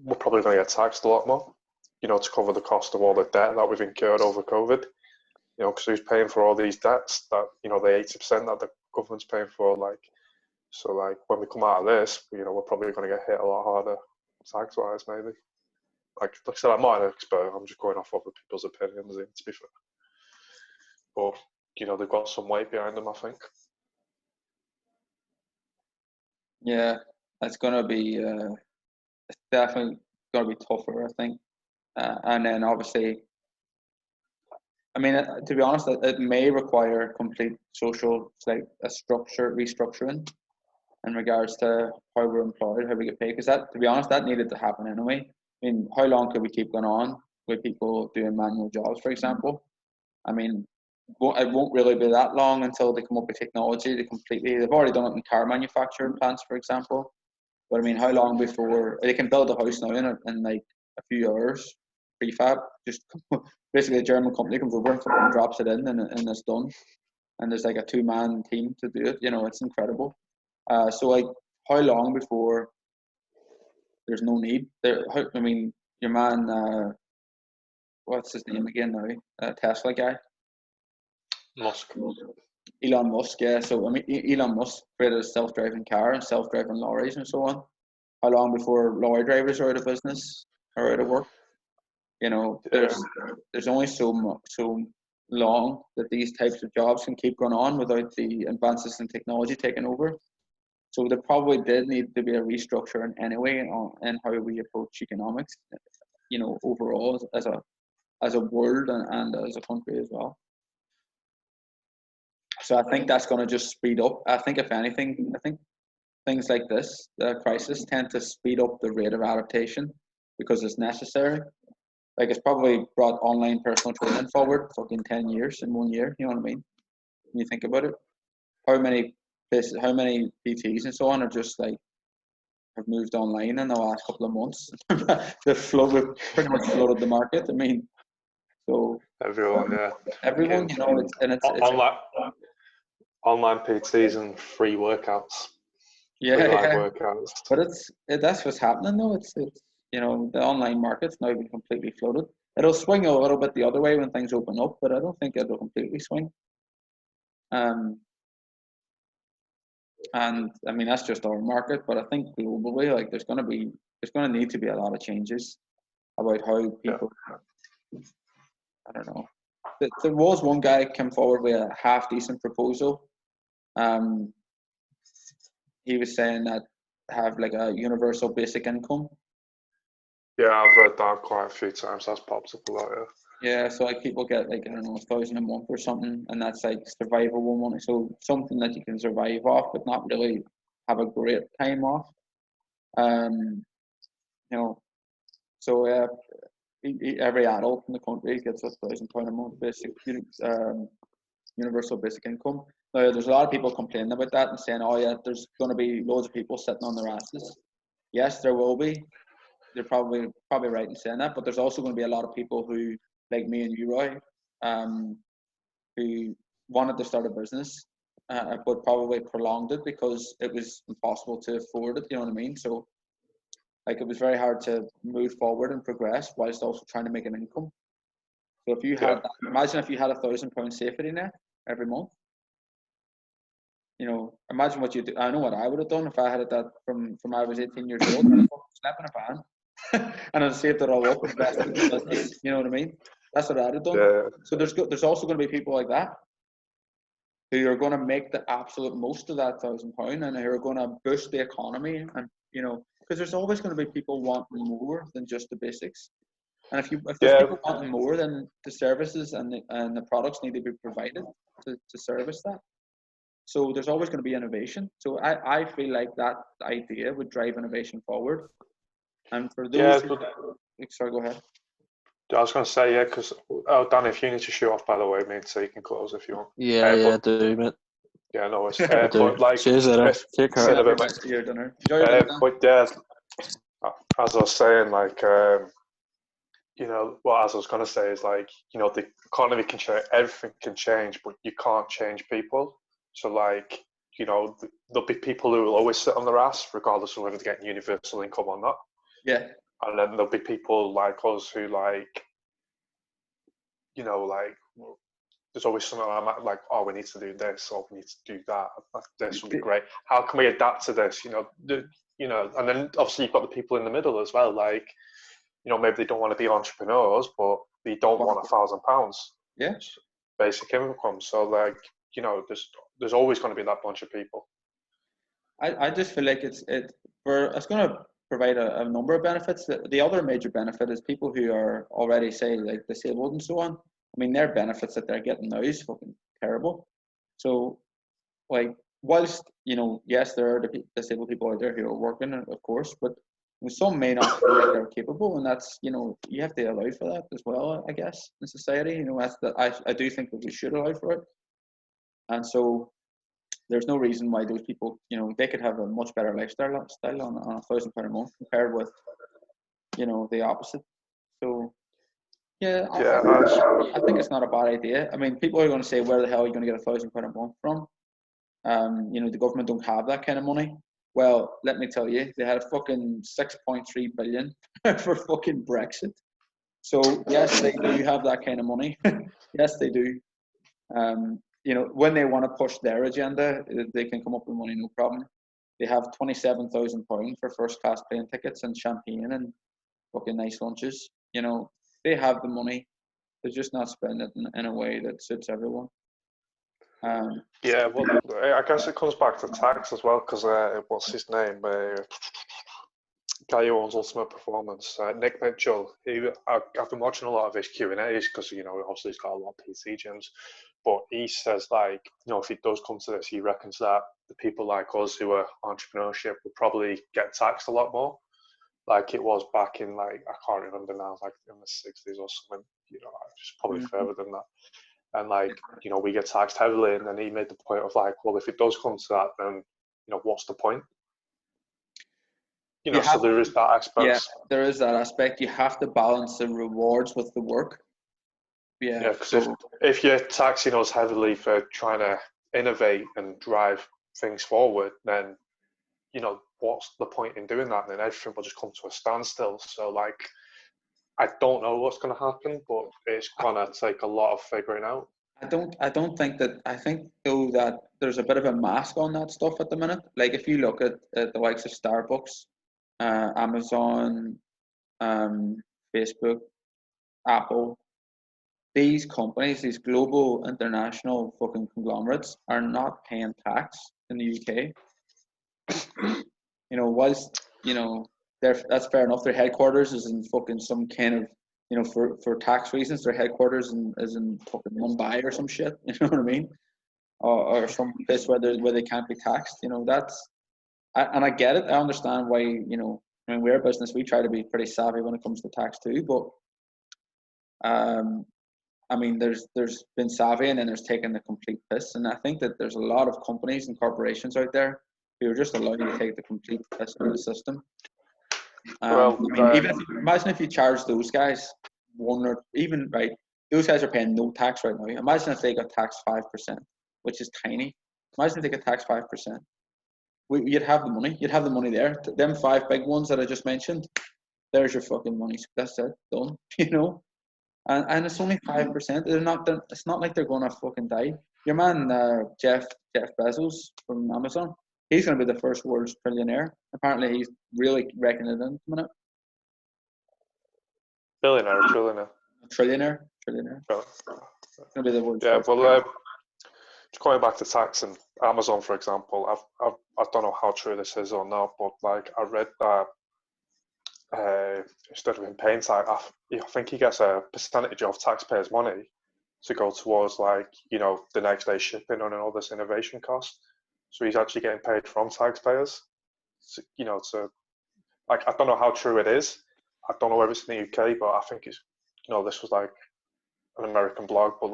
S3: we're probably going to get taxed a lot more, you know, to cover the cost of all the debt that we've incurred over COVID. You know, because who's paying for all these debts that, you know, the 80% that the government's paying for, like, so like when we come out of this, you know, we're probably going to get hit a lot harder tax wise, maybe. Like I said, I'm not an expert. I'm just going off other people's opinions, to be fair. But you know, they've got some weight behind them, I think.
S1: Yeah, it's going to be. It's definitely going to be tougher, I think. And then obviously, I mean, to be honest, it may require complete social, like a restructuring in regards to how we're employed, how we get paid. Because that, to be honest, that needed to happen anyway. I mean, how long could we keep going on with people doing manual jobs, for example? I mean, it won't really be that long until they come up with technology to completely. They've already done it in car manufacturing plants, for example. But I mean, how long before they can build a house now in like a few hours, prefab? Just basically a German company comes over and fucking drops it in, and it's done. And there's like a 2-man team to do it. You know, it's incredible. So like, how long before there's no need? I mean, your man, what's his name again now? Tesla guy.
S3: Musk.
S1: Elon Musk, yeah. So I mean, Elon Musk created a self-driving car and self-driving lorries and so on. How long before lorry drivers are out of business or out of work? You know, there's only so long that these types of jobs can keep going on without the advances in technology taking over. So there probably did need to be a restructure in any way in how we approach economics, you know, overall as a world and as a country as well. So I think that's going to just speed up. I think if anything, I think things like this, the crisis, tend to speed up the rate of adaptation because it's necessary. Like it's probably brought online personal training forward fucking 10 years in 1 year. You know what I mean? When you think about it, how many places, how many PTs and so on are just like have moved online in the last couple of months. They've pretty much flooded the market. I mean, so
S3: Everyone, yeah.
S1: everyone, you know, it's
S3: online PTs and free workouts.
S1: Yeah,
S3: free live
S1: yeah.
S3: workouts.
S1: But that's what's happening though. It's you know, the online market's now been completely flooded. It'll swing a little bit the other way when things open up, but I don't think it'll completely swing. And I mean that's just our market, but I think globally, like there's gonna need to be a lot of changes about how people. Yeah. I don't know. There was one guy came forward with a half decent proposal. He was saying that have like a universal basic income.
S3: Yeah, I've read that quite a few times. That's popped up a lot. Yeah.
S1: Yeah, so like people get like I don't know $1,000 a month or something, and that's like survivable money. So something that you can survive off, but not really have a great time off. You know, so every adult in the country gets £1,000 a month basic universal basic income. Now, there's a lot of people complaining about that and saying, "Oh yeah, there's going to be loads of people sitting on their asses." Yes, there will be. They're probably right in saying that, but there's also going to be a lot of people who, like me and you, Roy, who wanted to start a business, but probably prolonged it because it was impossible to afford it. You know what I mean? So, like, it was very hard to move forward and progress whilst also trying to make an income. So, if you had, imagine if you had £1,000 safety net every month. You know, imagine what you do. I know what I would have done if I had that from I was 18 years old. I'd have slept in a van and I'd saved it all up and invested in the business. You know what I mean? That's what I'd have done.
S3: Yeah.
S1: So there's also going to be people like that who are going to make the absolute most of that £1,000 and who are going to boost the economy. And you know, because there's always going to be people wanting more than just the basics. And if there's people wanting more, then the services and the products need to be provided to service that. So there's always going to be innovation. So I feel like that idea would drive innovation forward. And for those, sorry, go ahead.
S3: I was going to say, yeah, because Dan, if you need to shoot off, by the way, mate, so you can close if you want.
S2: Yeah, I do, mate.
S3: Yeah, no, it's
S2: but like, cheers later. Take care.
S3: A bit, mate.
S1: Your dinner. Enjoy your dinner.
S3: But yeah, as I was saying, like, you know, what as I was going to say is like, you know, the economy can change, everything can change, but you can't change people. So like, you know, there'll be people who will always sit on their ass, regardless of whether they're getting universal income or not.
S1: Yeah.
S3: And then there'll be people like us who like, you know, like, there's always something like, oh, we need to do this, or we need to do that. This would be great. How can we adapt to this? You know, and then obviously you've got the people in the middle as well. Like, you know, maybe they don't want to be entrepreneurs, but they don't want £1,000.
S1: Yeah.
S3: Basic income. So like, you know, there's always going to be that bunch of people.
S1: I just feel like it's going to provide a number of benefits. The other major benefit is people who are already, say, like disabled and so on. I mean, their benefits that they're getting now is fucking terrible. So, like, whilst, you know, yes, there are disabled people out there who are working, of course, but some may not feel like they're capable, and that's, you know, you have to allow for that as well, I guess, in society. You know, I do think that we should allow for it. And so, there's no reason why those people, they could have a much better lifestyle on £1,000 a month compared with, the opposite. So yeah, I think it's not a bad idea. I mean, people are going to say, where the hell are you going to get £1,000 a month from? The government don't have that kind of money. Well, let me tell you, they had a fucking 6.3 billion for fucking Brexit. So yes, they do have that kind of money. Yes, they do. When they want to push their agenda, they can come up with money, no problem. They have £27,000 for first class plane tickets and champagne and fucking nice lunches. They have the money. They're just not spending it in a way that suits everyone.
S3: Yeah, well, I guess it comes back to tax as well, because what's his name? Guy who owns Ultimate Performance, Nick Mitchell. I've been watching a lot of his Q&As because obviously he's got a lot of PC gyms, but he says if it does come to this, he reckons that the people like us who are entrepreneurship will probably get taxed a lot more, like it was back in I can't remember now, like in the 60s or something. Just probably further than that. And we get taxed heavily, and then he made the point of well, if it does come to that, then what's the point? So there is that aspect.
S1: Yeah, there is that aspect. You have to balance the rewards with the work. Yeah,
S3: because if you're taxing us heavily for trying to innovate and drive things forward, then what's the point in doing that? And then everything will just come to a standstill. So I don't know what's going to happen, but it's going to take a lot of figuring out.
S1: I don't think that. I think though that there's a bit of a mask on that stuff at the minute. Like if you look at the likes of Starbucks, Amazon, Facebook, Apple, these companies, these global international fucking conglomerates, are not paying tax in the UK. Whilst that's fair enough. Their headquarters is in fucking some kind of, for tax reasons, their headquarters is in fucking Mumbai or some shit. You know what I mean? Or some place where they can't be taxed. And I get it. I understand why. We're a business. We try to be pretty savvy when it comes to tax too. But there's been savvy, and then there's taken the complete piss. And I think that there's a lot of companies and corporations out there who are just allowing you to take the complete piss out of the system. Imagine if you charge those guys those guys are paying no tax right now. Imagine if they got taxed 5%, which is tiny. Imagine if they got taxed 5%. You'd have the money. You'd have the money there. Them 5 big ones that I just mentioned, there's your fucking money. That's it, done. And it's only 5%. It's not like they're gonna fucking die. Your man Jeff Bezos from Amazon, he's gonna be the first world's trillionaire. Apparently, he's really reckoning it in a minute.
S3: Billionaire, trillionaire.
S1: Trillionaire.
S3: Oh.
S1: It's gonna be the world's first.
S3: Well, just going back to tax and Amazon, for example, I don't know how true this is or not, but I read that instead of him paying tax, I think he gets a percentage of taxpayers' money to go towards the next day shipping and all this innovation cost. So he's actually getting paid from taxpayers. I don't know how true it is. I don't know whether it's in the UK, but I think it's this was an American blog, but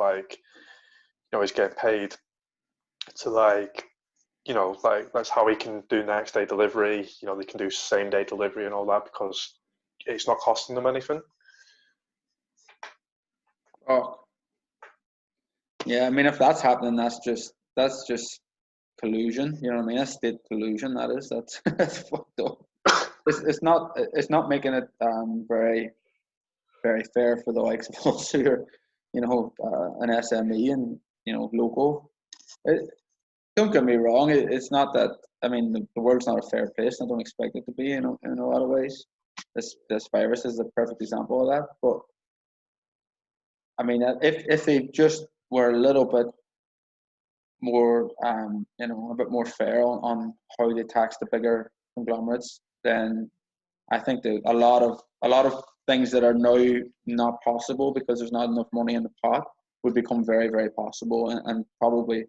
S3: he's getting paid to that's how he can do next day delivery. They can do same day delivery and all that because it's not costing them anything.
S1: Oh, yeah. If that's happening, that's just collusion. You know what I mean? That's state collusion. That is. That's fucked up. It's not making it very, very fair for the likes of us who are, an SME and local. Don't get me wrong. It's not that. The world's not a fair place. I don't expect it to be. In a lot of ways, this virus is a perfect example of that. But if they just were a little bit more, a bit more fair on how they tax the bigger conglomerates, then I think that a lot of things that are now not possible because there's not enough money in the pot would become very, very possible and probably,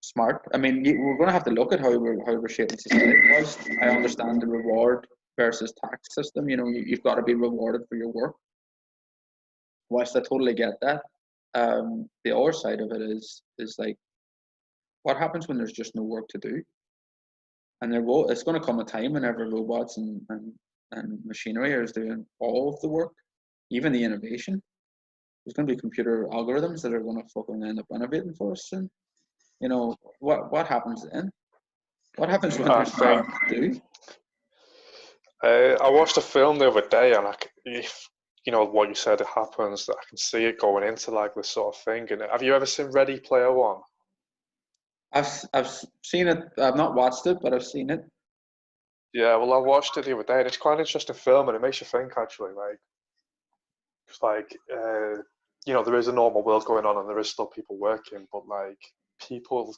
S1: smart. We're going to have to look at how we're shaping society. Whilst I understand the reward versus tax system, you've got to be rewarded for your work. Whilst I totally get that, the other side of it is what happens when there's just no work to do? And it's going to come a time whenever robots and machinery is doing all of the work, even the innovation. There's going to be computer algorithms that are going to fucking end up innovating for us soon. You know, what happens then? What happens when there's nothing to do?
S3: I watched a film the other day, and if you know what you said, it happens. I can see it going into like this sort of thing. And have you ever seen Ready Player One?
S1: I've seen it. I've not watched it, but I've seen it.
S3: Yeah, well, I watched it the other day, and it's quite an interesting film, and it makes you think actually. Like, it's like you know, there is a normal world going on, and there is still people working, but like people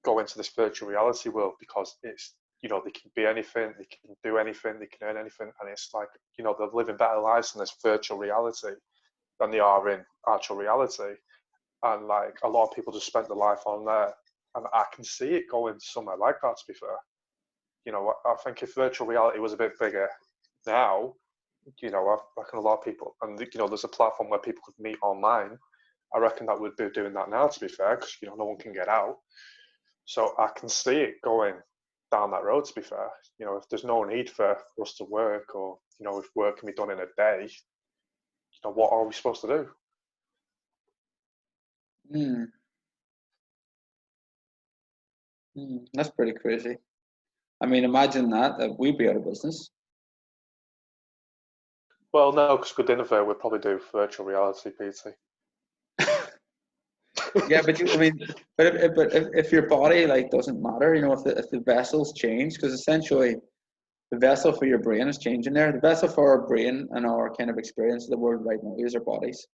S3: go into this virtual reality world because it's, you know, they can be anything, they can do anything, they can earn anything, and it's like, you know, they're living better lives in this virtual reality than they are in actual reality. And like a lot of people just spent their life on there, and I can see it going somewhere like that, to be fair. You know, I think if virtual reality was a bit bigger now, you know, I reckon a lot of people, and you know, there's a platform where people could meet online. I reckon that would be doing that now, to be fair, because, you know, no one can get out. So I can see it going down that road, to be fair. You know, if there's no need for us to work, or, you know, if work can be done in a day, you know, what are we supposed to do?
S1: That's pretty crazy. I mean, imagine that we'd be out of business.
S3: Well, no, because we'd innovate, we'd probably do virtual reality, PT.
S1: Yeah, but if your body like doesn't matter, you know, if the vessels change, because essentially the vessel for your brain is changing there. The vessel for our brain and our kind of experience of the world right now is our bodies.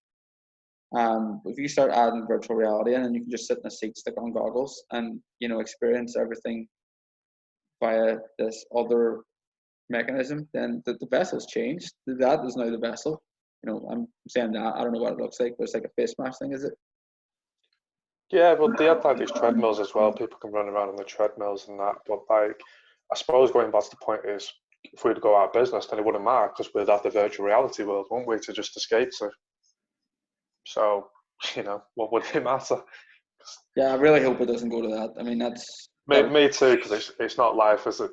S1: If you start adding virtual reality in, and you can just sit in a seat, stick on goggles, and, you know, experience everything via this other mechanism, then the vessel's changed. That is now the vessel. You know, I'm saying that, I don't know what it looks like, but it's like a face mask thing, is it?
S3: Yeah, but they have like these treadmills as well. People can run around on the treadmills and that. But like, I suppose going back to the point is, if we'd go out of business, then it wouldn't matter because we'd have the virtual reality world, wouldn't we, to just escape to. So, you know, what would it matter?
S1: Yeah, I really hope it doesn't go to that. I mean,
S3: Me too, because it's not life, is it?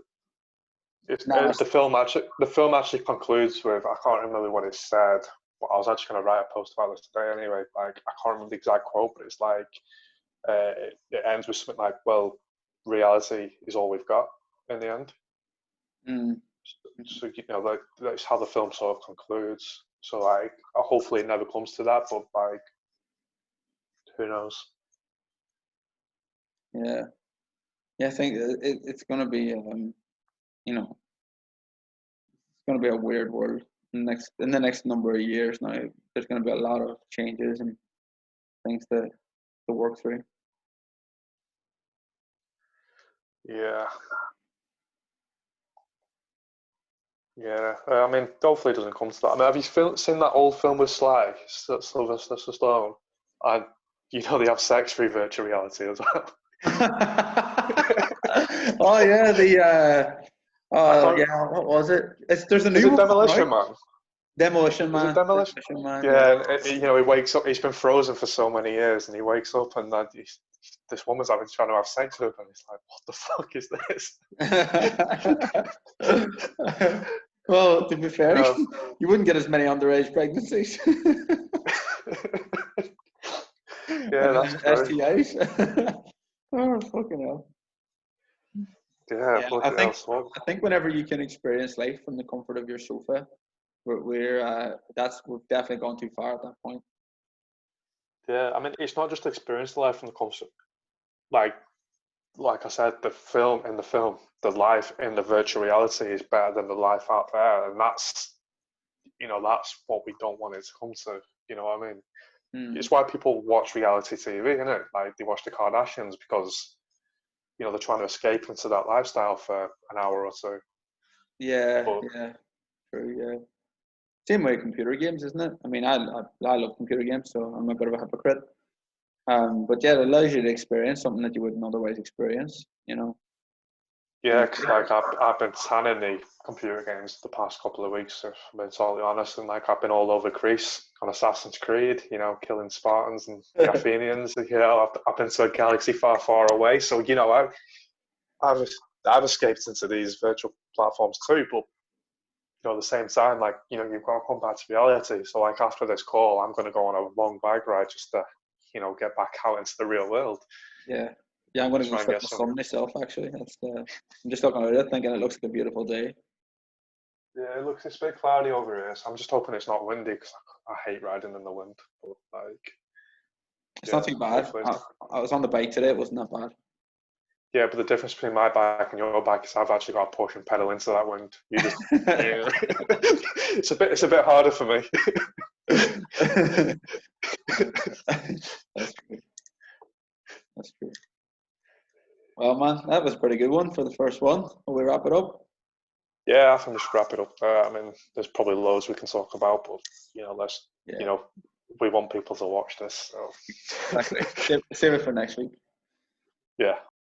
S3: The film actually concludes with, I can't remember what it said, but I was actually going to write a post about this today anyway. Like, I can't remember the exact quote, but it's like, it ends with something like, well, reality is all we've got in the end. So, you know, that's how the film sort of concludes. So, like, hopefully it never comes to that, but like, who knows?
S1: Yeah, I think it's going to be, you know, it's going to be a weird world in the next number of years. Now, there's going to be a lot of changes and things to work through.
S3: Yeah. Yeah, I mean, hopefully it doesn't come to that. I mean, have you seen that old film with Sly, Sylvester Stallone? And, you know, they have sex through virtual reality as well.
S1: Oh yeah, yeah. What was it? There's a new one.
S3: Demolition Man?
S1: Demolition Man.
S3: Is it Demolition
S1: Man?
S3: Yeah, and, you know, he wakes up. He's been frozen for so many years, and he wakes up, and this woman's trying to have sex with him. And he's like, "What the fuck is this?"
S1: Well, to be fair, you wouldn't get as many underage pregnancies.
S3: Yeah, that's true.
S1: STIs. Oh, fucking hell.
S3: Yeah,
S1: I think whenever you can experience life from the comfort of your sofa, we've definitely gone too far at that point.
S3: Yeah, I mean, it's not just experience life from the comfort. Like I said, the life in the virtual reality is better than the life out there, and that's, you know, that's what we don't want it to come to. You know what I mean? It's why people watch reality TV, isn't it? Like, they watch the Kardashians because, you know, they're trying to escape into that lifestyle for an hour or two.
S1: Yeah, true. Yeah, same way computer games, isn't it? I mean, I love computer games, so I'm a bit of a hypocrite. But yeah, it allows you to experience something that you wouldn't otherwise experience, you know.
S3: Yeah, because like I've been tanning the computer games the past couple of weeks, if I'm being totally honest, and like I've been all over Greece on Assassin's Creed, you know, killing Spartans and the Athenians. You know, I've been to a galaxy far, far away. So you know, I've escaped into these virtual platforms too, but you know, at the same time, like you know, you've got to come back to reality. So like after this call, I'm going to go on a long bike ride just to you know get back out into the real world.
S1: Yeah. Yeah, I'm going to go
S3: Try and
S1: sit in
S3: get
S1: the
S3: some.
S1: sun myself, actually. I'm just looking at it, thinking it looks like a beautiful day.
S3: Yeah, it looks it's a bit cloudy over here, so I'm just hoping it's not windy because I hate riding in the wind. But like,
S1: It's
S3: yeah,
S1: not too bad.
S3: hopefully.
S1: I was on the bike today. It wasn't that bad.
S3: Yeah, but the difference between my bike and your bike is I've actually got to push and pedal into that wind. You just, yeah. It's a bit harder for me.
S1: That's true. That's true. Well, man, that was a pretty good one for the first one. Will we wrap it up?
S3: Yeah, I think we should wrap it up. I mean, there's probably loads we can talk about, but you know, you know, we want people to watch this. So.
S1: Exactly. Save it for next week.
S3: Yeah.